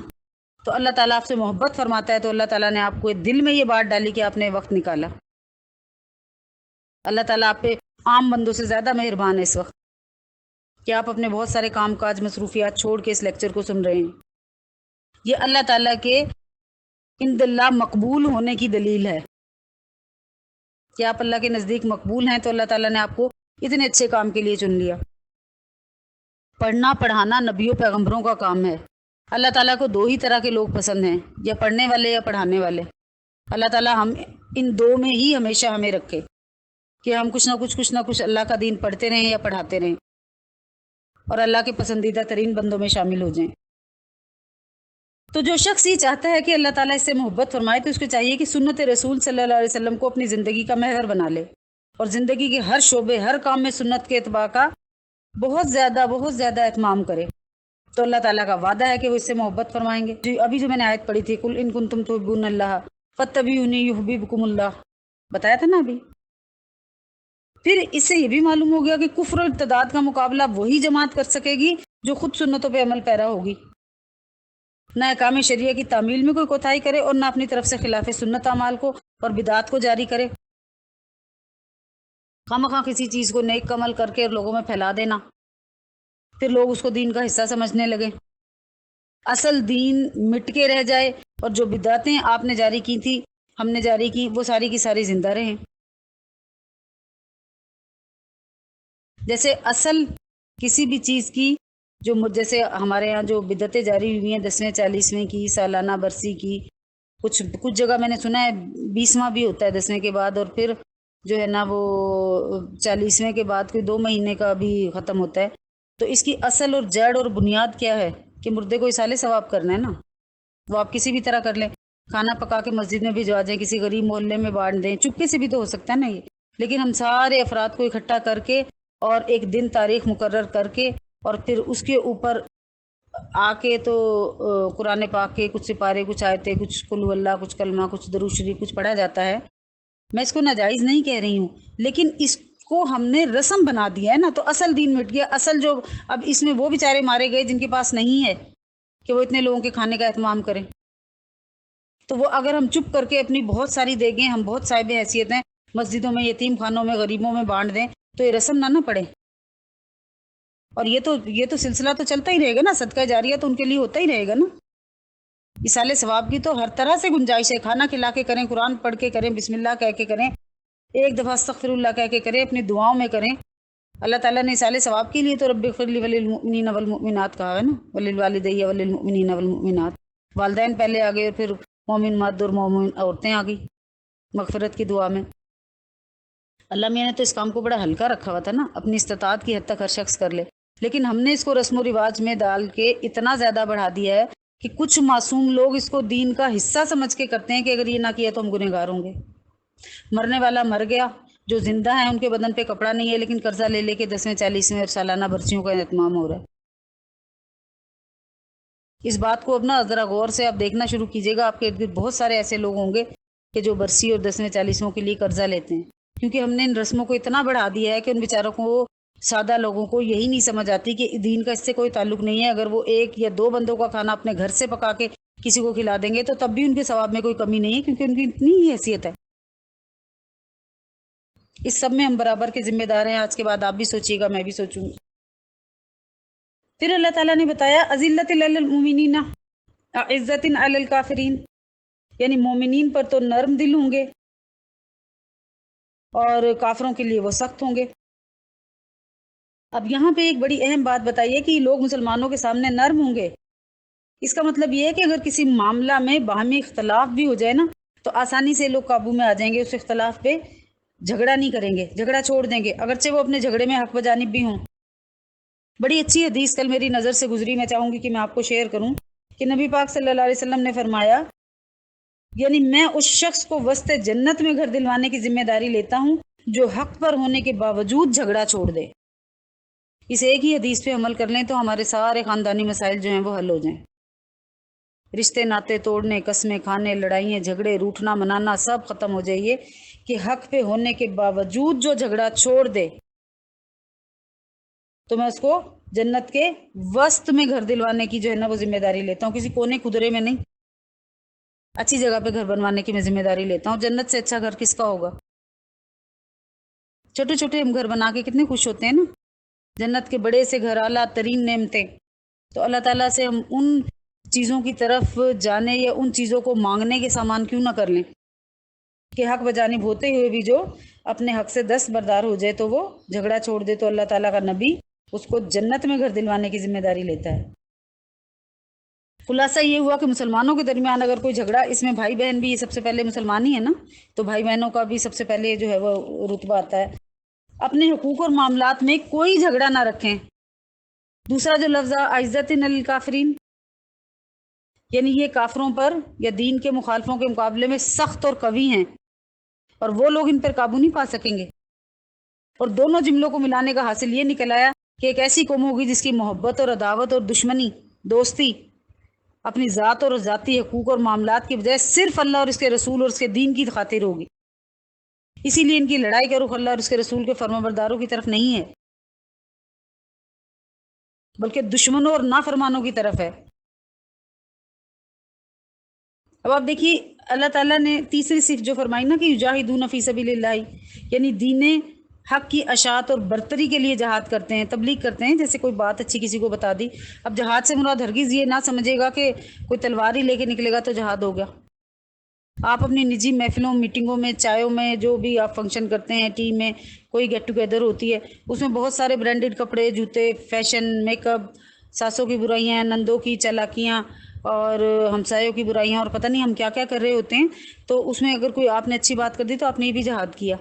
تو اللہ تعالیٰ آپ سے محبت فرماتا ہے، تو اللہ تعالیٰ نے آپ کو دل میں یہ بات ڈالی کہ آپ نے وقت نکالا۔ اللہ تعالیٰ آپ پہ عام بندوں سے زیادہ مہربان ہے اس وقت کہ آپ اپنے بہت سارے کام کاج، مصروفیات چھوڑ کے اس لیکچر کو سن رہے ہیں۔ یہ اللہ تعالیٰ کے عند اللہ مقبول ہونے کی دلیل ہے۔ کہ آپ اللہ کے نزدیک مقبول ہیں، تو اللہ تعالیٰ نے آپ کو اتنے اچھے کام کے لیے چن لیا۔ پڑھنا پڑھانا نبیوں پیغمبروں کا کام ہے۔ اللہ تعالیٰ کو دو ہی طرح کے لوگ پسند ہیں، یا پڑھنے والے یا پڑھانے والے۔ اللہ تعالیٰ ہم ان دو میں ہی ہمیشہ ہمیں رکھے کہ ہم کچھ نہ کچھ اللہ کا دین پڑھتے رہیں یا پڑھاتے رہیں، اور اللہ کے پسندیدہ ترین بندوں میں شامل ہو جائیں۔ تو جو شخص یہ چاہتا ہے کہ اللہ تعالیٰ اس سے محبت فرمائے، تو اس کو چاہیے کہ سنت رسول صلی اللہ علیہ وسلم کو اپنی زندگی کا محور بنا لے، اور زندگی کے ہر شعبے، ہر کام میں سنت کے اتباع کا بہت زیادہ اہتمام کرے۔ تو اللہ تعالیٰ کا وعدہ ہے کہ وہ اس سے محبت فرمائیں گے۔ ابھی جو میں نے آیت پڑھی تھی، قل ان کنتم تحبون اللہ فاتبعونی یحببکم اللہ، بتایا تھا نا ابھی۔ پھر اس سے یہ بھی معلوم ہو گیا کہ کفر اور ارتداد کا مقابلہ وہی جماعت کر سکے گی جو خود سنتوں پہ عمل پیرا ہوگی، نہ احکام شریعہ کی تعمیل میں کوئی کوتاہی کرے، اور نہ اپنی طرف سے خلاف سنت اعمال کو اور بدعات کو جاری کرے۔ خواہ کسی چیز کو نیک عمل کر کے لوگوں میں پھیلا دینا، پھر لوگ اس کو دین کا حصہ سمجھنے لگے، اصل دین مٹ کے رہ جائے، اور جو بدعتیں آپ نے جاری کی تھی، ہم نے جاری کی، وہ ساری کی ساری زندہ رہیں۔ جیسے اصل کسی بھی چیز کی جو جیسے ہمارے ہاں جو بدعتیں جاری ہوئی ہیں 10ویں 40ویں کی، سالانہ برسی کی، کچھ جگہ میں نے سنا ہے 20واں بھی ہوتا ہے 10ویں کے بعد، اور پھر جو ہے نا وہ 40ویں کے بعد کوئی 2 مہینے کا بھی ختم ہوتا ہے۔ تو اس کی اصل اور جڑ اور بنیاد کیا ہے کہ مردے کو اصالے ثواب کرنا ہے نا۔ وہ آپ کسی بھی طرح کر لیں، کھانا پکا کے مسجد میں بھجوا دیں، کسی غریب محلے میں بانٹ دیں، چپکے سے بھی تو ہو سکتا ہے نا یہ، لیکن ہم سارے افراد کو اکٹھا کر کے اور ایک دن تاریخ مقرر کر کے، اور پھر اس کے اوپر آ کے تو قرآن پاک کے کچھ سپارے، کچھ آیتیں، کچھ قل اللہ، کچھ کلمہ، کچھ درود شریف کچھ پڑھا جاتا ہے۔ میں اس کو ناجائز نہیں کہہ رہی ہوں، لیکن اس کو ہم نے رسم بنا دیا ہے نا، تو اصل دین مٹ گیا۔ اصل جو اب اس میں وہ بیچارے مارے گئے جن کے پاس نہیں ہے کہ وہ اتنے لوگوں کے کھانے کا اہتمام کریں، تو وہ اگر ہم چپ کر کے اپنی بہت ساری دیگیں، ہم بہت صاحب حیثیت ہیں، مسجدوں میں، یتیم خانوں میں، غریبوں میں بانٹ دیں، تو یہ رسم نہ پڑے۔ اور یہ تو سلسلہ تو چلتا ہی رہے گا نا، صدقہ جاریہ تو ان کے لیے ہوتا ہی رہے گا نا۔ اصالے ثواب کی تو ہر طرح سے گنجائش ہے، کھانا کھلا کے کریں، قرآن پڑھ کے کریں، بسم اللہ کہہ کے کریں، ایک دفعہ استغفر اللہ کہہ کے کریں، اپنی دعاؤں میں کریں۔ اللہ تعالیٰ نے اصالے ثواب کے لیے تو رب اغفر لی وللمؤمنین والمؤمنات کہا ہے نا، وللوالدی وللمؤمنین والمؤمنات، والدین پہلے آ گئے اور پھر مومن مرد اور مومن عورتیں آ گئی مغفرت کی دعا میں۔ اللہ میاں نے تو اس کام کو بڑا ہلکا رکھا ہوا تھا نا، اپنی استطاعت کی حد تک ہر شخص کر لے، لیکن ہم نے اس کو رسم و رواج میں ڈال کے اتنا زیادہ بڑھا دیا ہے کہ کچھ معصوم لوگ اس کو دین کا حصہ سمجھ کے کرتے ہیں کہ اگر یہ نہ کیا تو ہم گنہگار ہوں گے۔ مرنے والا مر گیا، جو زندہ ہیں ان کے بدن پہ کپڑا نہیں ہے، لیکن قرضہ لے لے کے 10ویں 40ویں اور سالانہ برسیوں کا اہتمام ہو رہا ہے۔ اس بات کو اب نا ذرا غور سے آپ دیکھنا شروع کیجیے گا، آپ کے ارد گرد بہت سارے ایسے لوگ ہوں گے کہ جو برسی اور 10ویں 40ویں کے لیے قرضہ لیتے ہیں، کیونکہ ہم نے ان رسموں کو اتنا بڑھا دیا ہے کہ ان بیچاروں کو، سادہ لوگوں کو یہی نہیں سمجھ آتی کہ دین کا اس سے کوئی تعلق نہیں ہے۔ اگر وہ 1 یا 2 بندوں کا کھانا اپنے گھر سے پکا کے کسی کو کھلا دیں گے تو تب بھی ان کے ثواب میں کوئی کمی نہیں ہے، کیونکہ ان کی اتنی ہی حیثیت ہے۔ اس سب میں ہم برابر کے ذمہ دار ہیں۔ آج کے بعد آپ بھی سوچیے گا، میں بھی سوچوں گی۔ پھر اللہ تعالیٰ نے بتایا اذلۃ علی المؤمنین عزت علی الکافرین، یعنی مومنین پر تو نرم دل ہوں گے اور کافروں کے لیے وہ سخت ہوں گے۔ اب یہاں پہ ایک بڑی اہم بات بتائیے کہ لوگ مسلمانوں کے سامنے نرم ہوں گے، اس کا مطلب یہ ہے کہ اگر کسی معاملہ میں باہمی اختلاف بھی ہو جائے نا تو آسانی سے لوگ قابو میں آ جائیں گے، اس اختلاف پہ جھگڑا نہیں کریں گے، جھگڑا چھوڑ دیں گے، اگرچہ وہ اپنے جھگڑے میں حق بجانب بھی ہوں۔ بڑی اچھی حدیث کل میری نظر سے گزری، میں چاہوں گی کہ میں آپ کو شیئر کروں کہ نبی پاک صلی اللہ علیہ وسلم نے فرمایا، یعنی میں اس شخص کو وسط جنت میں گھر دلوانے کی ذمہ داری لیتا ہوں جو حق پر ہونے کے باوجود جھگڑا چھوڑ دے۔ اس ایک ہی حدیث پہ عمل کر لیں تو ہمارے سارے خاندانی مسائل جو ہیں وہ حل ہو جائیں، رشتے ناطے توڑنے، قسمیں کھانے، لڑائیاں جھگڑے، روٹھنا منانا سب ختم ہو جائیے کہ حق پہ ہونے کے باوجود جو جھگڑا چھوڑ دے تو میں اس کو جنت کے وسط میں گھر دلوانے کی جو ہے نا وہ ذمہ داری لیتا ہوں، کسی کونے خدرے میں نہیں، اچھی جگہ پہ گھر بنوانے کی میں ذمہ داری لیتا ہوں۔ جنت سے اچھا گھر کس کا ہوگا؟ چھوٹے چھوٹے ہم گھر بنا کے کتنے خوش ہوتے ہیں نا، جنت کے بڑے سے گھر، اعلیٰ ترین نعمتیں، تو اللہ تعالیٰ سے ہم ان چیزوں کی طرف جانے یا ان چیزوں کو مانگنے کے سامان کیوں نہ کر لیں۔ کہ حق بجانب ہوتے ہوئے بھی جو اپنے حق سے دستبردار ہو جائے تو وہ جھگڑا چھوڑ دے تو اللہ تعالیٰ کا نبی اس کو جنت میں گھر دلوانے کی ذمہ داری لیتا ہے۔ خلاصہ یہ ہوا کہ مسلمانوں کے درمیان اگر کوئی جھگڑا، اس میں بھائی بہن بھی سب سے پہلے مسلمان ہی ہے نا، تو بھائی بہنوں کا بھی سب سے پہلے جو ہے وہ رتبہ آتا ہے۔ اپنے حقوق اور معاملات میں کوئی جھگڑا نہ رکھیں۔ دوسرا جو لفظ عزت للکافرین، یعنی یہ کافروں پر یا دین کے مخالفوں کے مقابلے میں سخت اور قوی ہیں اور وہ لوگ ان پر قابو نہیں پا سکیں گے۔ اور دونوں جملوں کو ملانے کا حاصل یہ نکل آیا کہ ایک ایسی قوم ہوگی جس کی محبت اور عداوت اور دشمنی، دوستی اپنی ذات اور ذاتی حقوق اور معاملات کی بجائے صرف اللہ اور اس کے رسول اور اس کے دین کی خاطر ہوگی۔ اسی لیے ان کی لڑائی کا رخ اللہ اور اس کے رسول کے فرمانبرداروں کی طرف نہیں ہے، بلکہ دشمنوں اور نافرمانوں کی طرف ہے۔ اب آپ دیکھیے اللہ تعالیٰ نے تیسری صفت جو فرمائی نا کہ یجاہدون فی سبیل اللہ، یعنی دین حق کی اشاعت اور برتری کے لیے جہاد کرتے ہیں، تبلیغ کرتے ہیں۔ جیسے کوئی بات اچھی کسی کو بتا دی، اب جہاد سے مراد ہرگز یہ نہ سمجھے گا کہ کوئی تلوار ہی لے کے نکلے گا تو جہاد ہو گیا۔ آپ اپنی نجی محفلوں، میٹنگوں میں، چایوں میں، جو بھی آپ فنکشن کرتے ہیں، ٹیم میں کوئی گیٹ ٹوگیدر ہوتی ہے، اس میں بہت سارے برانڈڈ کپڑے، جوتے، فیشن، میک اپ، ساسوں کی برائیاں، نندوں کی چالاکیاں اور ہمسایوں کی برائیاں اور پتہ نہیں ہم کیا کیا کر رہے ہوتے ہیں، تو اس میں اگر کوئی آپ نے اچھی بات کر دی تو آپ نے یہ بھی جہاد کیا۔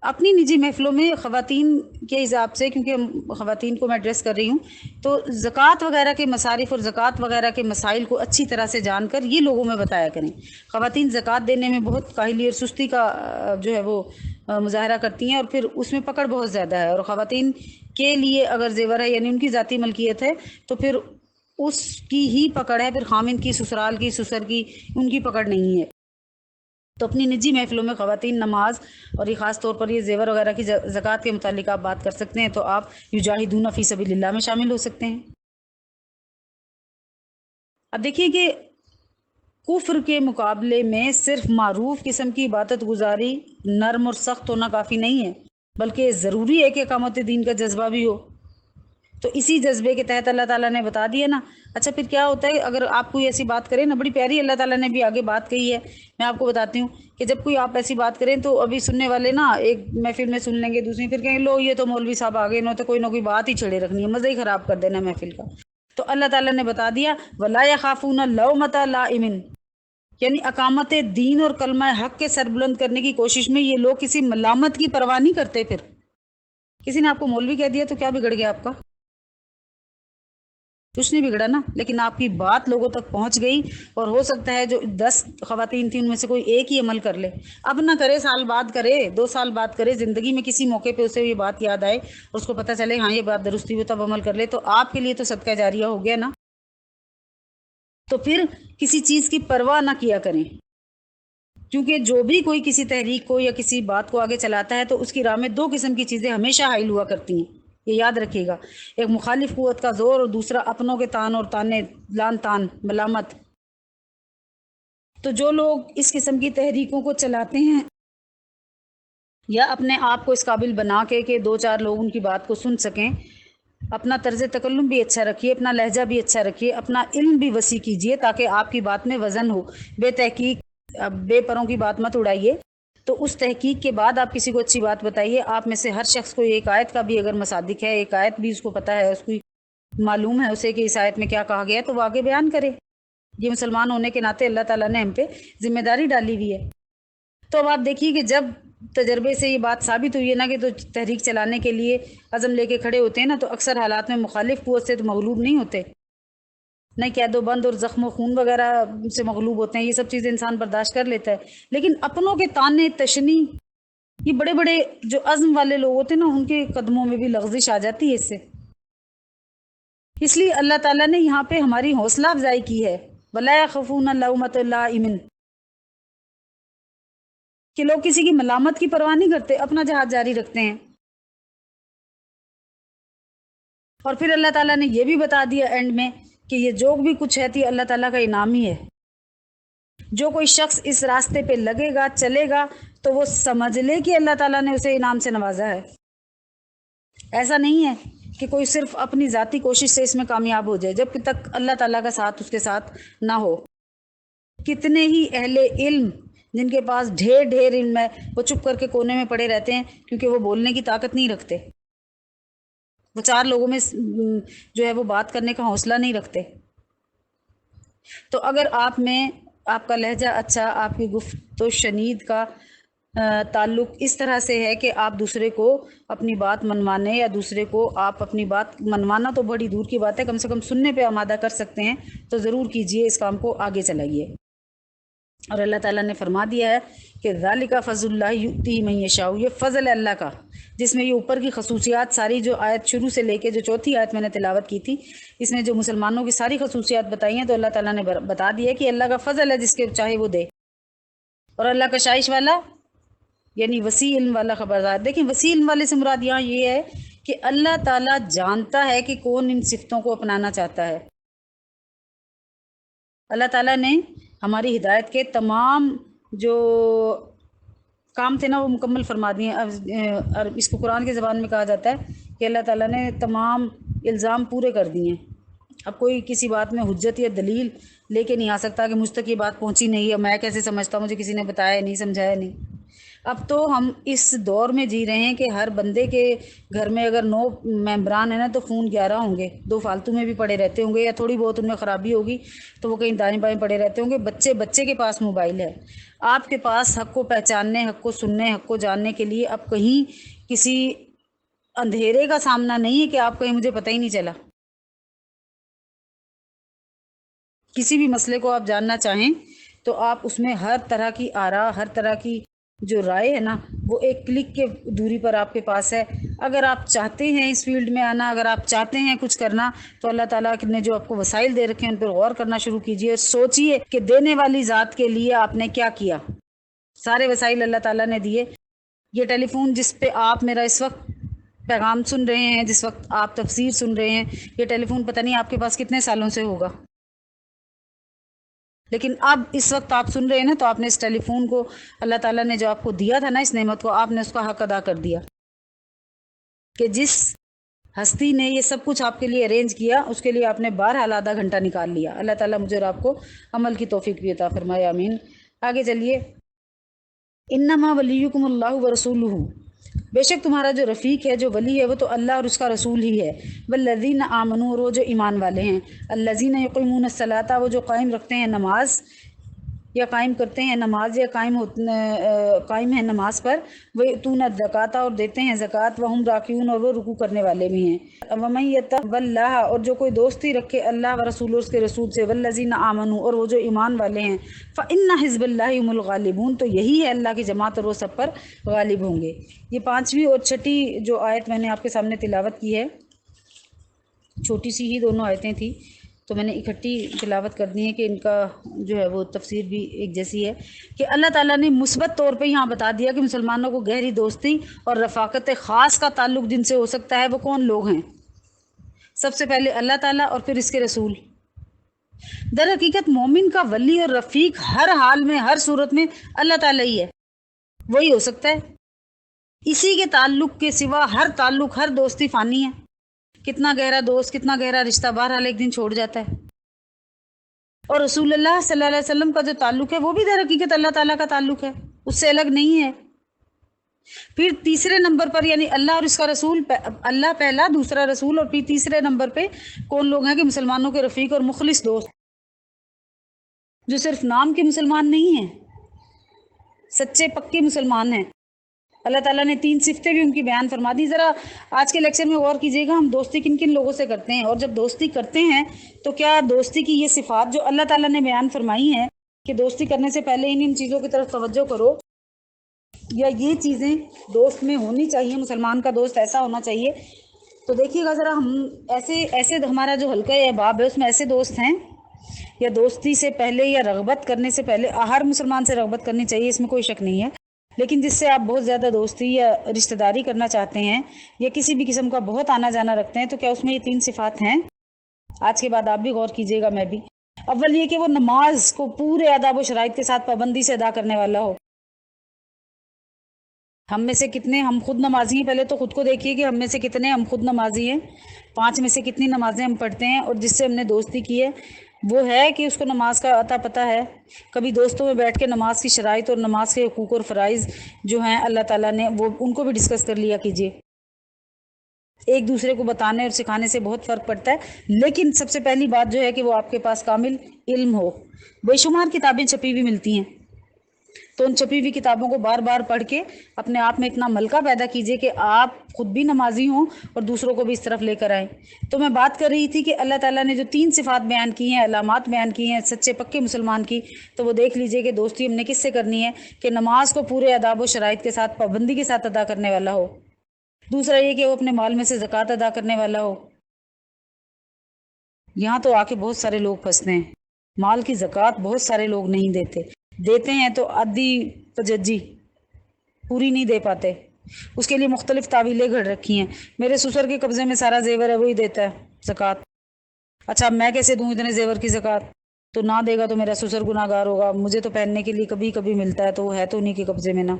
اپنی نجی محفلوں میں خواتین کے حساب سے، کیونکہ خواتین کو میں ایڈریس کر رہی ہوں، تو زکوٰۃ وغیرہ کے مصارف اور زکوٰۃ وغیرہ کے مسائل کو اچھی طرح سے جان کر یہ لوگوں میں بتایا کریں۔ خواتین زکوٰۃ دینے میں بہت کاہلی اور سستی کا جو ہے وہ مظاہرہ کرتی ہیں، اور پھر اس میں پکڑ بہت زیادہ ہے، اور خواتین کے لیے اگر زیور ہے یعنی ان کی ذاتی ملکیت ہے تو پھر اس کی ہی پکڑ ہے، پھر خامند کی، سسرال کی، سسر کی، ان کی پکڑ نہیں ہے۔ تو اپنی نجی محفلوں میں خواتین نماز اور یہ خاص طور پر یہ زیور وغیرہ کی زکوٰۃ کے متعلق آپ بات کر سکتے ہیں، تو آپ یجاہدون فی سبیل اللہ میں شامل ہو سکتے ہیں۔ اب دیکھیے کہ کفر کے مقابلے میں صرف معروف قسم کی عبادت گزاری، نرم اور سخت ہونا کافی نہیں ہے، بلکہ ضروری ہے کہ اقامت دین کا جذبہ بھی ہو۔ تو اسی جذبے کے تحت اللہ تعالیٰ نے بتا دیا نا۔ اچھا پھر کیا ہوتا ہے اگر آپ کوئی ایسی بات کریں نا، بڑی پیاری اللہ تعالیٰ نے بھی آگے بات کہی ہے، میں آپ کو بتاتی ہوں کہ جب کوئی آپ ایسی بات کریں تو ابھی سننے والے نا ایک محفل میں سن لیں گے، دوسری پھر کہیں لو یہ تو مولوی صاحب آگے، انہوں تو کوئی نہ کوئی بات ہی چھڑے رکھنی ہے، مزہ ہی خراب کر دینا محفل کا۔ تو اللہ تعالیٰ نے بتا دیا وَلَا يَخَافُونَ لَوْمَةَ لَائِمٍ، یعنی اقامت دین اور کلمہ حق کے سر بلند کرنے کی کوشش میں یہ لوگ کسی ملامت کی پرواہ نہیں کرتے۔ پھر کسی نے آپ کو مولوی کہہ دیا تو کیا بگڑ گیا آپ کا؟ کچھ نہیں بگڑا نا، لیکن آپ کی بات لوگوں تک پہنچ گئی، اور ہو سکتا ہے جو 10 خواتین تھیں ان میں سے کوئی ایک ہی عمل کر لے، اب نہ کرے، سال بعد کرے، 2 سال بعد کرے، زندگی میں کسی موقع پہ اسے یہ بات یاد آئے اور اس کو پتہ چلے ہاں یہ بات درستی ہو تب عمل کر لے، تو آپ کے لیے تو صدقہ جاریہ ہو گیا نا۔ تو پھر کسی چیز کی پرواہ نہ کیا کریں، کیونکہ جو بھی کوئی کسی تحریک کو یا کسی بات کو آگے چلاتا ہے تو اس کی راہ میں 2 قسم کی چیزیں ہمیشہ حائل ہوا کرتی ہیں، یہ یاد رکھیے گا، ایک مخالف قوت کا زور اور دوسرا اپنوں کے تان اور تانے، لان تان، ملامت۔ تو جو لوگ اس قسم کی تحریکوں کو چلاتے ہیں یا اپنے آپ کو اس قابل بنا کے کہ 2-4 لوگ ان کی بات کو سن سکیں، اپنا طرز تکلم بھی اچھا رکھیے، اپنا لہجہ بھی اچھا رکھیے، اپنا علم بھی وسیع کیجیے تاکہ آپ کی بات میں وزن ہو، بے تحقیق بے پروں کی بات مت اڑائیے۔ تو اس تحقیق کے بعد آپ کسی کو اچھی بات بتائیے۔ آپ میں سے ہر شخص کو ایک آیت کا بھی اگر مصادق ہے، ایک آیت بھی اس کو پتہ ہے، اس کو معلوم ہے اسے کہ اس آیت میں کیا کہا گیا ہے، تو وہ آگے بیان کرے۔ یہ مسلمان ہونے کے ناطے اللہ تعالیٰ نے ہم پہ ذمہ داری ڈالی ہوئی ہے۔ تو اب آپ دیکھیے کہ جب تجربے سے یہ بات ثابت ہوئی ہے نا کہ تو تحریک چلانے کے لیے عزم لے کے کھڑے ہوتے ہیں نا، تو اکثر حالات میں مخالف قوت سے تو مغلوب نہیں ہوتے، نہیں قید و بند اور زخم و خون وغیرہ سے مغلوب ہوتے ہیں، یہ سب چیزیں انسان برداشت کر لیتا ہے، لیکن اپنوں کے تانے، تشنی، یہ بڑے بڑے جو عزم والے لوگ ہوتے ہیں نا ان کے قدموں میں بھی لغزش آ جاتی ہے اس سے۔ اس لیے اللہ تعالیٰ نے یہاں پہ ہماری حوصلہ افزائی کی ہے، وَلَا يَخَافُونَ لَوْمَةَ لَائِمٍ، کہ لوگ کسی کی ملامت کی پرواہ نہیں کرتے، اپنا جہاد جاری رکھتے ہیں۔ اور پھر اللہ تعالیٰ نے یہ بھی بتا دیا اینڈ میں کہ یہ جو بھی کچھ ہے تو اللہ تعالیٰ کا انعام ہی ہے۔ جو کوئی شخص اس راستے پہ لگے گا، چلے گا، تو وہ سمجھ لے کہ اللہ تعالیٰ نے اسے انعام سے نوازا ہے۔ ایسا نہیں ہے کہ کوئی صرف اپنی ذاتی کوشش سے اس میں کامیاب ہو جائے، جب تک اللہ تعالیٰ کا ساتھ اس کے ساتھ نہ ہو۔ کتنے ہی اہل علم جن کے پاس ڈھیر علم ہے، وہ چپ کر کے کونے میں پڑے رہتے ہیں کیونکہ وہ بولنے کی طاقت نہیں رکھتے، وہ 4 لوگوں میں جو ہے وہ بات کرنے کا حوصلہ نہیں رکھتے۔ تو اگر آپ میں آپ کا لہجہ اچھا، آپ کی گفت و شنید کا تعلق اس طرح سے ہے کہ آپ دوسرے کو اپنی بات منوانے یا دوسرے کو آپ اپنی بات منوانا تو بڑی دور کی بات ہے، کم سے کم سننے پہ آمادہ کر سکتے ہیں، تو ضرور کیجئے، اس کام کو آگے چلائیے۔ اور اللہ تعالیٰ نے فرما دیا ہے کہ ذالک فضل اللہ یؤتیہ من یشاء، یہ فضل ہے اللہ کا، جس میں یہ اوپر کی خصوصیات ساری جو آیت شروع سے لے کے جو چوتھی آیت میں نے تلاوت کی تھی، اس میں جو مسلمانوں کی ساری خصوصیات بتائی ہیں، تو اللہ تعالیٰ نے بتا دیا کہ اللہ کا فضل ہے، جس کے چاہے وہ دے۔ اور اللہ کا شائش والا یعنی وسیع علم والا خبردار۔ دیکھیں وسیع علم والے سے مراد یہاں یہ ہے کہ اللہ تعالیٰ جانتا ہے کہ کون ان صفتوں کو اپنانا چاہتا ہے۔ اللہ تعالیٰ نے ہماری ہدایت کے تمام جو کام تھے نا وہ مکمل فرما دیے ہیں، اور اس کو قرآن کی زبان میں کہا جاتا ہے کہ اللہ تعالیٰ نے تمام الزام پورے کر دیے ہیں۔ اب کوئی کسی بات میں حجت یا دلیل لے کے نہیں آ سکتا کہ مجھ تک یہ بات پہنچی نہیں ہے، میں کیسے سمجھتا ہوں، مجھے کسی نے بتایا نہیں، سمجھایا نہیں۔ اب تو ہم اس دور میں جی رہے ہیں کہ ہر بندے کے گھر میں اگر 9 ممبران ہیں نا تو فون 11 ہوں گے، 2 فالتو میں بھی پڑے رہتے ہوں گے، یا تھوڑی بہت ان میں خرابی ہوگی تو وہ کہیں دائیں بائیں پڑے رہتے ہوں گے۔ بچے کے پاس موبائل ہے، آپ کے پاس حق کو پہچاننے، حق کو سننے، حق کو جاننے کے لیے اب کہیں کسی اندھیرے کا سامنا نہیں ہے کہ آپ کہیں مجھے پتہ ہی نہیں چلا۔ کسی بھی مسئلے کو آپ جاننا چاہیں تو آپ اس میں ہر طرح کی آراء، ہر طرح کی جو رائے ہے نا وہ ایک کلک کے دوری پر آپ کے پاس ہے۔ اگر آپ چاہتے ہیں اس فیلڈ میں آنا، اگر آپ چاہتے ہیں کچھ کرنا، تو اللہ تعالیٰ نے جو آپ کو وسائل دے رکھے ہیں ان پر غور کرنا شروع کیجئے، اور سوچئے کہ دینے والی ذات کے لیے آپ نے کیا کیا۔ سارے وسائل اللہ تعالیٰ نے دیے۔ یہ ٹیلی فون جس پہ آپ میرا اس وقت پیغام سن رہے ہیں، جس وقت آپ تفسیر سن رہے ہیں، یہ ٹیلی فون پتہ نہیں آپ کے پاس کتنے سالوں سے ہوگا، لیکن اب اس وقت آپ سن رہے ہیں نا، تو آپ نے اس ٹیلی فون کو، اللہ تعالیٰ نے جو آپ کو دیا تھا نا اس نعمت کو، آپ نے اس کا حق ادا کر دیا کہ جس ہستی نے یہ سب کچھ آپ کے لیے ارینج کیا، اس کے لیے آپ نے بہرحال آدھا گھنٹہ نکال لیا۔ اللہ تعالیٰ مجھے اور آپ کو عمل کی توفیق بھی عطا فرمائے، آمین۔ آگے چلیے، انما ولیکم اللہ ورسولہ، بے شک تمہارا جو رفیق ہے، جو ولی ہے، وہ تو اللہ اور اس کا رسول ہی ہے۔ والذین آمنوا، اور وہ جو ایمان والے ہیں، الذین یقیمون الصلاۃ، وہ جو قائم رکھتے ہیں نماز، یا قائم کرتے ہیں نماز، یا قائم ہیں نماز پر، وَيُؤْتُونَ الزَّكَاةَ، اور دیتے ہیں زکوٰۃ، وَهُمْ راکعون، اور وہ رکوع کرنے والے بھی ہیں۔ وَمَن يَتَوَلَّ اللَّهَ، اور جو کوئی دوستی رکھے اللہ و رسول، اس کے رسول سے، وَالَّذِينَ آمَنُوا، اور وہ جو ایمان والے ہیں، فَإِنَّ حِزْبَ اللَّهِ هُمُ الْغَالِبُونَ، تو یہی ہے اللہ کی جماعت، اور وہ سب پر غالب ہوں گے۔ یہ 5ویں اور 6ٹھی جو آیت میں نے آپ کے سامنے تلاوت کی ہے، چھوٹی سی ہی دونوں آیتیں تھیں، تو میں نے اکٹھی تلاوت کر دی ہے کہ ان کا جو ہے وہ تفسیر بھی ایک جیسی ہے، کہ اللہ تعالیٰ نے مثبت طور پہ یہاں بتا دیا کہ مسلمانوں کو گہری دوستی اور رفاقت خاص کا تعلق جن سے ہو سکتا ہے وہ کون لوگ ہیں۔ سب سے پہلے اللہ تعالیٰ، اور پھر اس کے رسول۔ در حقیقت مومن کا ولی اور رفیق ہر حال میں، ہر صورت میں اللہ تعالیٰ ہی ہے، وہی ہو سکتا ہے۔ اسی کے تعلق کے سوا ہر تعلق، ہر دوستی فانی ہے۔ کتنا گہرا دوست، کتنا گہرا رشتہ، بہرحال ایک دن چھوڑ جاتا ہے۔ اور رسول اللہ صلی اللہ علیہ وسلم کا جو تعلق ہے وہ بھی در حقیقت اللہ تعالیٰ کا تعلق ہے، اس سے الگ نہیں ہے۔ پھر تیسرے نمبر پر یعنی اللہ اور اس کا رسول، اللہ پہلا، دوسرا رسول، اور پھر تیسرے نمبر پہ کون لوگ ہیں کہ مسلمانوں کے رفیق اور مخلص دوست، جو صرف نام کے مسلمان نہیں ہیں، سچے پکے مسلمان ہیں۔ اللہ تعالیٰ نے 3 صفتیں بھی ان کی بیان فرما دی۔ ذرا آج کے لیکچر میں غور کیجئے گا، ہم دوستی کن کن لوگوں سے کرتے ہیں، اور جب دوستی کرتے ہیں تو کیا دوستی کی یہ صفات جو اللہ تعالیٰ نے بیان فرمائی ہیں کہ دوستی کرنے سے پہلے ان چیزوں کی طرف توجہ کرو، یا یہ چیزیں دوست میں ہونی چاہیے، مسلمان کا دوست ایسا ہونا چاہیے، تو دیکھیے گا ذرا، ہم ایسے ہمارا جو حلقہ یا باب ہے اس میں ایسے دوست ہیں، یا دوستی سے پہلے یا رغبت کرنے سے پہلے ہر مسلمان سے رغبت کرنی چاہیے، اس میں کوئی شک نہیں ہے، لیکن جس سے آپ بہت زیادہ دوستی یا رشتہ داری کرنا چاہتے ہیں، یا کسی بھی قسم کا بہت آنا جانا رکھتے ہیں، تو کیا اس میں یہ 3 صفات ہیں؟ آج کے بعد آپ بھی غور کیجئے گا، میں بھی۔ اول یہ کہ وہ نماز کو پورے آداب و شرائط کے ساتھ پابندی سے ادا کرنے والا ہو۔ ہم میں سے کتنے ہم خود نمازی ہیں؟ پہلے تو خود کو دیکھیے کہ ہم میں سے کتنے ہم خود نمازی ہیں، 5 میں سے کتنی نمازیں ہم پڑھتے ہیں، اور جس سے ہم نے دوستی کی ہے وہ ہے کہ اس کو نماز کا عطا پتہ ہے، کبھی دوستوں میں بیٹھ کے نماز کی شرائط اور نماز کے حقوق اور فرائض جو ہیں اللہ تعالیٰ نے وہ ان کو بھی ڈسکس کر لیا کیجیے۔ ایک دوسرے کو بتانے اور سکھانے سے بہت فرق پڑتا ہے، لیکن سب سے پہلی بات جو ہے کہ وہ آپ کے پاس کامل علم ہو۔ بے شمار کتابیں چھپی ہوئی ملتی ہیں، تو ان چھپی ہوئی کتابوں کو بار بار پڑھ کے اپنے آپ میں اتنا ملکہ پیدا کیجئے کہ آپ خود بھی نمازی ہوں اور دوسروں کو بھی اس طرف لے کر آئیں۔ تو میں بات کر رہی تھی کہ اللہ تعالیٰ نے جو 3 صفات بیان کی ہیں، علامات بیان کی ہیں سچے پکے مسلمان کی، تو وہ دیکھ لیجئے کہ دوستی ہم نے کس سے کرنی ہے کہ نماز کو پورے آداب و شرائط کے ساتھ پابندی کے ساتھ ادا کرنے والا ہو۔ دوسرا یہ کہ وہ اپنے مال میں سے زکوٰۃ ادا کرنے والا ہو۔ یہاں تو آ کے بہت سارے لوگ پھنستے ہیں، مال کی زکوٰۃ بہت سارے لوگ نہیں دیتے ہیں تو آدھی پججی پوری نہیں دے پاتے، اس کے لیے مختلف تعویلیں گھڑ رکھی ہیں۔ میرے سسر کے قبضے میں سارا زیور ہے، وہی دیتا ہے زکوٰۃ۔ اچھا اب میں کیسے دوں اتنے زیور کی زکوٰۃ؟ تو نہ دے گا تو میرا سسر گناہ گار ہوگا، مجھے تو پہننے کے لیے کبھی کبھی ملتا ہے، تو وہ ہے تو انہیں کے قبضے میں نا۔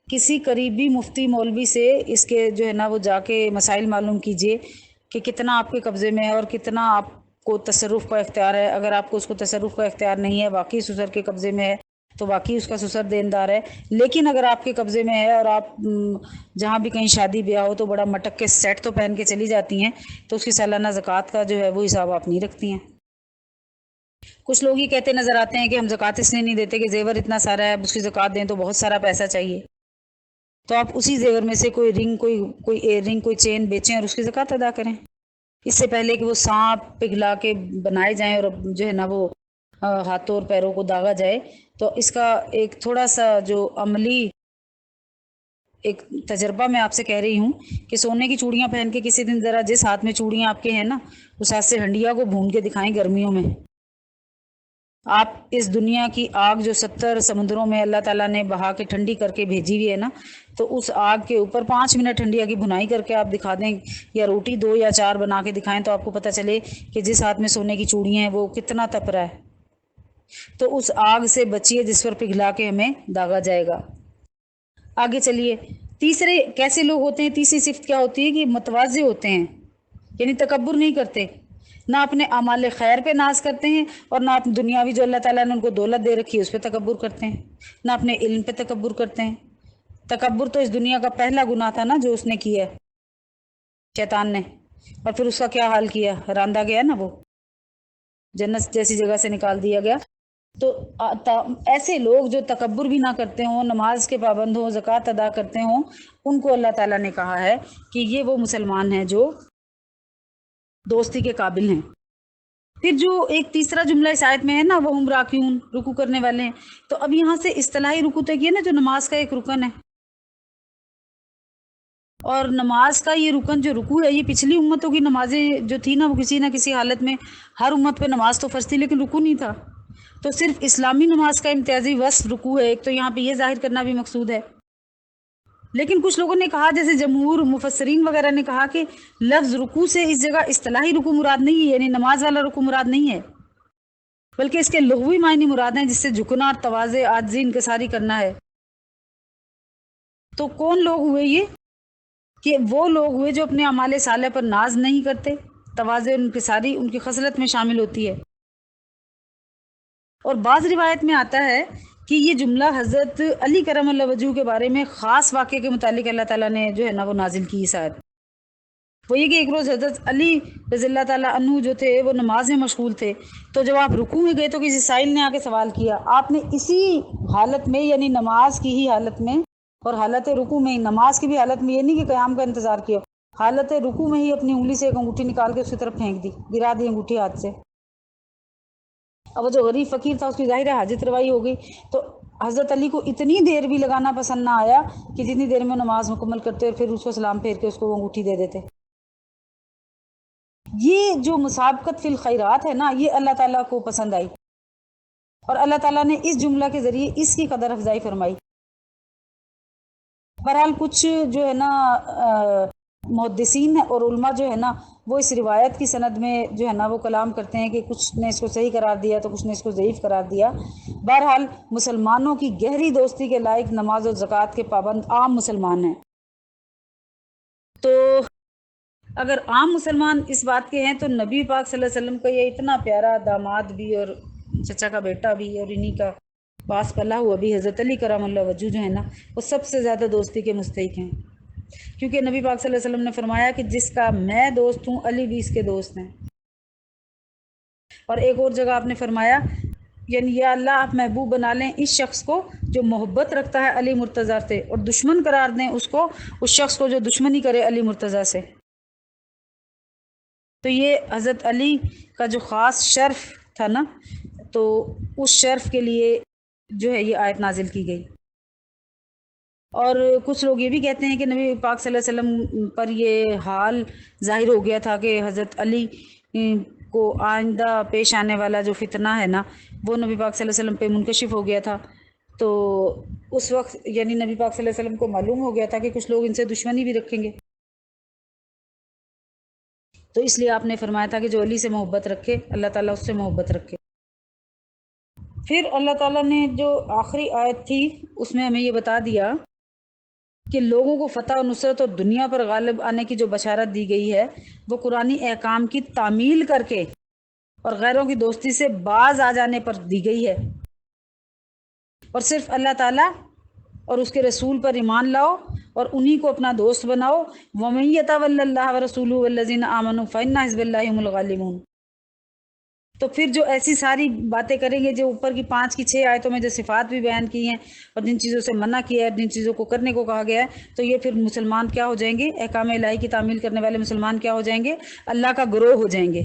کسی قریبی مفتی مولوی سے اس کے جو ہے نا وہ جا کے مسائل معلوم کیجئے کہ کتنا آپ کے قبضے میں ہے اور کتنا آپ کو تصرف کا اختیار ہے۔ اگر آپ کو اس کو تصرف کا اختیار نہیں ہے، واقعی سسر کے قبضے میں ہے، تو واقعی اس کا سسر دیندار ہے۔ لیکن اگر آپ کے قبضے میں ہے اور آپ جہاں بھی کہیں شادی بیاہ ہو تو بڑا مٹک کے سیٹ تو پہن کے چلی جاتی ہیں، تو اس کی سالانہ زکوٰۃ کا جو ہے وہ حساب آپ نہیں رکھتی ہیں۔ کچھ لوگ یہ کہتے نظر آتے ہیں کہ ہم زکوٰۃ اس لیے نہیں دیتے کہ زیور اتنا سارا ہے، اس کی زکوٰۃ دیں تو بہت سارا پیسہ چاہیے، تو آپ اسی زیور میں سے کوئی رنگ کوئی ایئر رنگ کوئی چین بیچیں اور اس کی زکوٰۃ ادا کریں، اس سے پہلے کہ وہ سانپ پگھلا کے بنائے جائیں اور جو ہے نا وہ ہاتھوں اور پیروں کو داغا جائے۔ تو اس کا ایک تھوڑا سا جو عملی ایک تجربہ میں آپ سے کہہ رہی ہوں کہ سونے کی چوڑیاں پہن کے کسی دن ذرا جس ہاتھ میں چوڑیاں آپ کے ہیں نا اس ہاتھ سے ہنڈیا کو بھون کے دکھائیں گرمیوں میں۔ آپ اس دنیا کی آگ جو 70 سمندروں میں اللہ تعالیٰ نے بہا کے ٹھنڈی کر کے بھیجی ہوئی ہے نا، تو اس آگ کے اوپر 5 منٹ ہنڈیا کی بھنائی کر کے آپ دکھا دیں، یا روٹی 2 یا 4 بنا کے دکھائیں، تو آپ کو پتہ چلے کہ جس ہاتھ میں سونے کی چوڑیاں ہیں وہ کتنا تپ رہا ہے۔ تو اس آگ سے بچیے جس پر پگھلا کے ہمیں داغا جائے گا۔ آگے چلیے، تیسرے کیسے لوگ ہوتے ہیں؟ تیسری صفت کیا ہوتی ہے کہ متواضع ہوتے ہیں، یعنی تکبر نہیں کرتے، نہ اپنے اعمال خیر پہ ناز کرتے ہیں اور نہ اپنی دنیاوی جو اللہ تعالیٰ نے ان کو دولت دے رکھی ہے اس پہ تکبر کرتے ہیں، نہ اپنے علم پہ تکبر کرتے ہیں۔ تکبر تو اس دنیا کا پہلا گناہ تھا نا جو اس نے کیا ہے شیطان نے، اور پھر اس کا کیا حال کیا، راندا گیا نا، وہ جنت جیسی جگہ سے نکال دیا گیا۔ تو ایسے لوگ جو تکبر بھی نہ کرتے ہوں، نماز کے پابند ہوں، زکوٰۃ ادا کرتے ہوں، ان کو اللہ تعالیٰ نے کہا ہے کہ یہ وہ مسلمان ہیں جو دوستی کے قابل ہیں۔ پھر جو ایک تیسرا جملہ اس آیت میں ہے نا، وہ ہم راکعون، رکوع کرنے والے ہیں، تو اب یہاں سے اصطلاحی رکوع تو یہ نا جو نماز کا ایک رکن ہے، اور نماز کا یہ رکن جو رکوع ہے، یہ پچھلی امتوں کی نمازیں جو تھی نا وہ کسی نہ کسی حالت میں ہر امت پہ نماز تو فرض تھی لیکن رکوع نہیں تھا، تو صرف اسلامی نماز کا امتیازی وصف رکوع ہے۔ ایک تو یہاں پہ یہ ظاہر کرنا بھی مقصود ہے، لیکن کچھ لوگوں نے کہا، جیسے جمہور مفسرین وغیرہ نے کہا کہ لفظ رکوع سے اس جگہ اصطلاحی رکوع مراد نہیں ہے، یعنی نماز والا رکوع مراد نہیں ہے، بلکہ اس کے لغوی معنی مراد ہیں، جس سے جھکنا اور تواضع، عاجزی، انکساری کرنا ہے۔ تو کون لوگ ہوئے یہ؟ کہ وہ لوگ ہوئے جو اپنے اعمال صالح پر ناز نہیں کرتے، تواضع اور انکساری ان کی خصلت میں شامل ہوتی ہے۔ اور بعض روایت میں آتا ہے کہ یہ جملہ حضرت علی کرم اللہ وجہہ کے بارے میں خاص واقعے کے متعلق اللہ تعالیٰ نے جو ہے نا وہ نازل کی اس آیت۔ وہ یہ کہ ایک روز حضرت علی رضی اللہ تعالیٰ عنہ جو تھے وہ نماز میں مشغول تھے، تو جب آپ رکوع میں گئے تو کسی سائل نے آ کے سوال کیا، آپ نے اسی حالت میں، یعنی نماز کی ہی حالت میں اور حالت رکوع میں ہی، نماز کی بھی حالت میں، یہ نہیں کہ قیام کا انتظار کیا، حالت رکوع میں ہی اپنی انگلی سے ایک انگوٹھی نکال کے اس کی طرف پھینک دی، گرا دی انگوٹھی ہاتھ سے۔ اب وہ جو غریب فقیر تھا اس کی ظاہر ہے حاجت روائی ہو گئی، تو حضرت علی کو اتنی دیر بھی لگانا پسند نہ آیا کہ جتنی دیر میں نماز مکمل کرتے اور پھر اس کو سلام پھیر کے اس کو وہ انگوٹھی دے دیتے۔ یہ جو مسابقت فی الخیرات ہے نا، یہ اللہ تعالیٰ کو پسند آئی، اور اللہ تعالیٰ نے اس جملہ کے ذریعے اس کی قدر افزائی فرمائی۔ بہرحال کچھ جو ہے نا محدثین اور علماء جو ہے نا وہ اس روایت کی سند میں جو ہے نا وہ کلام کرتے ہیں کہ کچھ نے اس کو صحیح قرار دیا تو کچھ نے اس کو ضعیف قرار دیا۔ بہرحال مسلمانوں کی گہری دوستی کے لائق نماز و زکوٰۃ کے پابند عام مسلمان ہیں۔ تو اگر عام مسلمان اس بات کے ہیں تو نبی پاک صلی اللہ علیہ وسلم کا یہ اتنا پیارا داماد بھی اور چچا کا بیٹا بھی اور انہی کا پاس پلا ہوا بھی حضرت علی کرم اللہ وجہ جو ہے نا، وہ سب سے زیادہ دوستی کے مستحق ہیں، کیونکہ نبی پاک صلی اللہ علیہ وسلم نے فرمایا کہ جس کا میں دوست ہوں علی بھی اس کے دوست ہیں۔ اور ایک اور جگہ آپ نے فرمایا یعنی یا اللہ آپ محبوب بنا لیں اس شخص کو جو محبت رکھتا ہے علی مرتضیٰ سے، اور دشمن قرار دیں اس شخص کو جو دشمنی کرے علی مرتضیٰ سے۔ تو یہ حضرت علی کا جو خاص شرف تھا نا، تو اس شرف کے لیے جو ہے یہ آیت نازل کی گئی۔ اور کچھ لوگ یہ بھی کہتے ہیں کہ نبی پاک صلی اللہ علیہ وسلم پر یہ حال ظاہر ہو گیا تھا کہ حضرت علی کو آئندہ پیش آنے والا جو فتنہ ہے نا، وہ نبی پاک صلی اللہ علیہ وسلم پہ منکشف ہو گیا تھا، تو اس وقت یعنی نبی پاک صلی اللہ علیہ وسلم کو معلوم ہو گیا تھا کہ کچھ لوگ ان سے دشمنی بھی رکھیں گے، تو اس لیے آپ نے فرمایا تھا کہ جو علی سے محبت رکھے اللہ تعالیٰ اس سے محبت رکھے۔ پھر اللہ تعالیٰ نے جو آخری آیت تھی اس میں ہمیں یہ بتا دیا کہ لوگوں کو فتح و نصرت اور دنیا پر غالب آنے کی جو بشارت دی گئی ہے وہ قرآنی احکام کی تعمیل کر کے اور غیروں کی دوستی سے باز آ جانے پر دی گئی ہے، اور صرف اللہ تعالیٰ اور اس کے رسول پر ایمان لاؤ اور انہی کو اپنا دوست بناؤ۔ وَمَن يَتَوَلَّ اللَّهَ وَرَسُولَهُ وَالَّذِينَ آمَنُوا فَإِنَّ حِزْبَ اللَّهِ هُمُ الْغَالِبُونَ۔ تو پھر جو ایسی ساری باتیں کریں گے جو اوپر کی 5 کی 6 آیتوں میں جو صفات بھی بیان کی ہیں اور جن چیزوں سے منع کیا ہے، جن چیزوں کو کرنے کو کہا گیا ہے، تو یہ پھر مسلمان کیا ہو جائیں گے؟ احکام الہی کی تعمیل کرنے والے مسلمان کیا ہو جائیں گے؟ اللہ کا گروہ ہو جائیں گے۔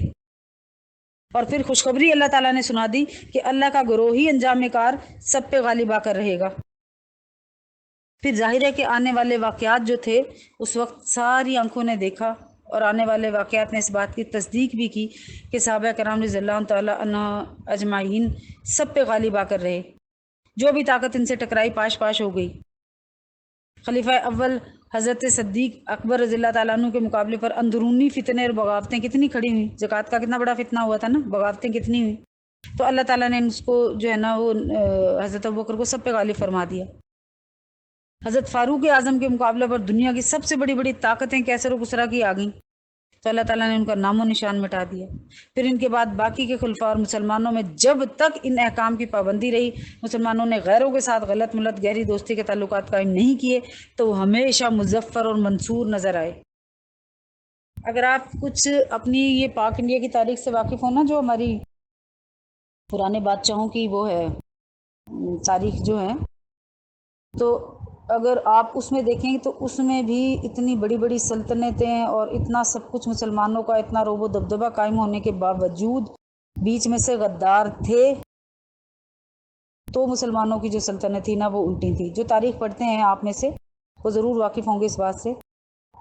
اور پھر خوشخبری اللہ تعالیٰ نے سنا دی کہ اللہ کا گروہ ہی انجام کار سب پہ غالب آ کر رہے گا۔ پھر ظاہر ہے کہ آنے والے واقعات جو تھے اس وقت ساری آنکھوں نے دیکھا، اور آنے والے واقعات نے اس بات کی تصدیق بھی کی کہ صحابہ کرام رضی اللہ تعالیٰ عنہ اجمعین سب پہ غالب آ کر رہے، جو بھی طاقت ان سے ٹکرائی پاش پاش ہو گئی۔ خلیفہ اول حضرت صدیق اکبر رضی اللہ تعالیٰ عنہ کے مقابلے پر اندرونی فتنے اور بغاوتیں کتنی کھڑی ہوئیں، زکوٰۃ کا کتنا بڑا فتنہ ہوا تھا نا، بغاوتیں کتنی ہوئیں، تو اللہ تعالیٰ نے اس کو جو ہے نا وہ حضرت ابوبکر کو سب پہ غالب فرما دیا۔ حضرت فاروق اعظم کے مقابلے پر دنیا کی سب سے بڑی بڑی طاقتیں کیسر و کسریٰ کی آ گئیں، تو اللہ تعالیٰ نے ان کا نام و نشان مٹا دیا۔ پھر ان کے بعد باقی کے خلفاء اور مسلمانوں میں جب تک ان احکام کی پابندی رہی، مسلمانوں نے غیروں کے ساتھ غلط ملت گہری دوستی کے تعلقات قائم نہیں کیے، تو وہ ہمیشہ مظفر اور منصور نظر آئے۔ اگر آپ کچھ اپنی یہ پاک انڈیا کی تاریخ سے واقف ہونا، جو ہماری پرانے بادشاہوں کی وہ ہے تاریخ جو ہے، تو اگر آپ اس میں دیکھیں تو اس میں بھی اتنی بڑی بڑی سلطنتیں اور اتنا سب کچھ مسلمانوں کا اتنا روب و دبدبہ قائم ہونے کے باوجود بیچ میں سے غدار تھے، تو مسلمانوں کی جو سلطنت تھی نا وہ الٹی تھی۔ جو تاریخ پڑھتے ہیں آپ میں سے وہ ضرور واقف ہوں گے اس بات سے۔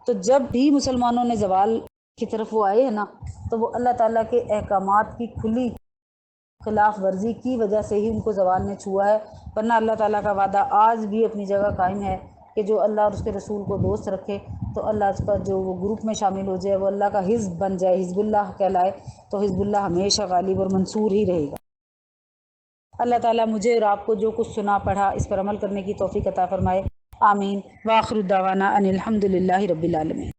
تو جب بھی مسلمانوں نے زوال کی طرف وہ آئے ہیں نا، تو وہ اللہ تعالیٰ کے احکامات کی کھلی خلاف ورزی کی وجہ سے ہی ان کو زوال نے چھوا ہے، ورنہ اللہ تعالیٰ کا وعدہ آج بھی اپنی جگہ قائم ہے کہ جو اللہ اور اس کے رسول کو دوست رکھے تو اللہ اس کا جو وہ گروپ میں شامل ہو جائے، وہ اللہ کا حزب بن جائے، حزب اللہ کہلائے، تو حزب اللہ ہمیشہ غالب اور منصور ہی رہے گا۔ اللہ تعالیٰ مجھے اور آپ کو جو کچھ سنا پڑھا اس پر عمل کرنے کی توفیق عطا فرمائے، آمین۔ وآخر دعوانا ان الحمد للہ رب العالمین۔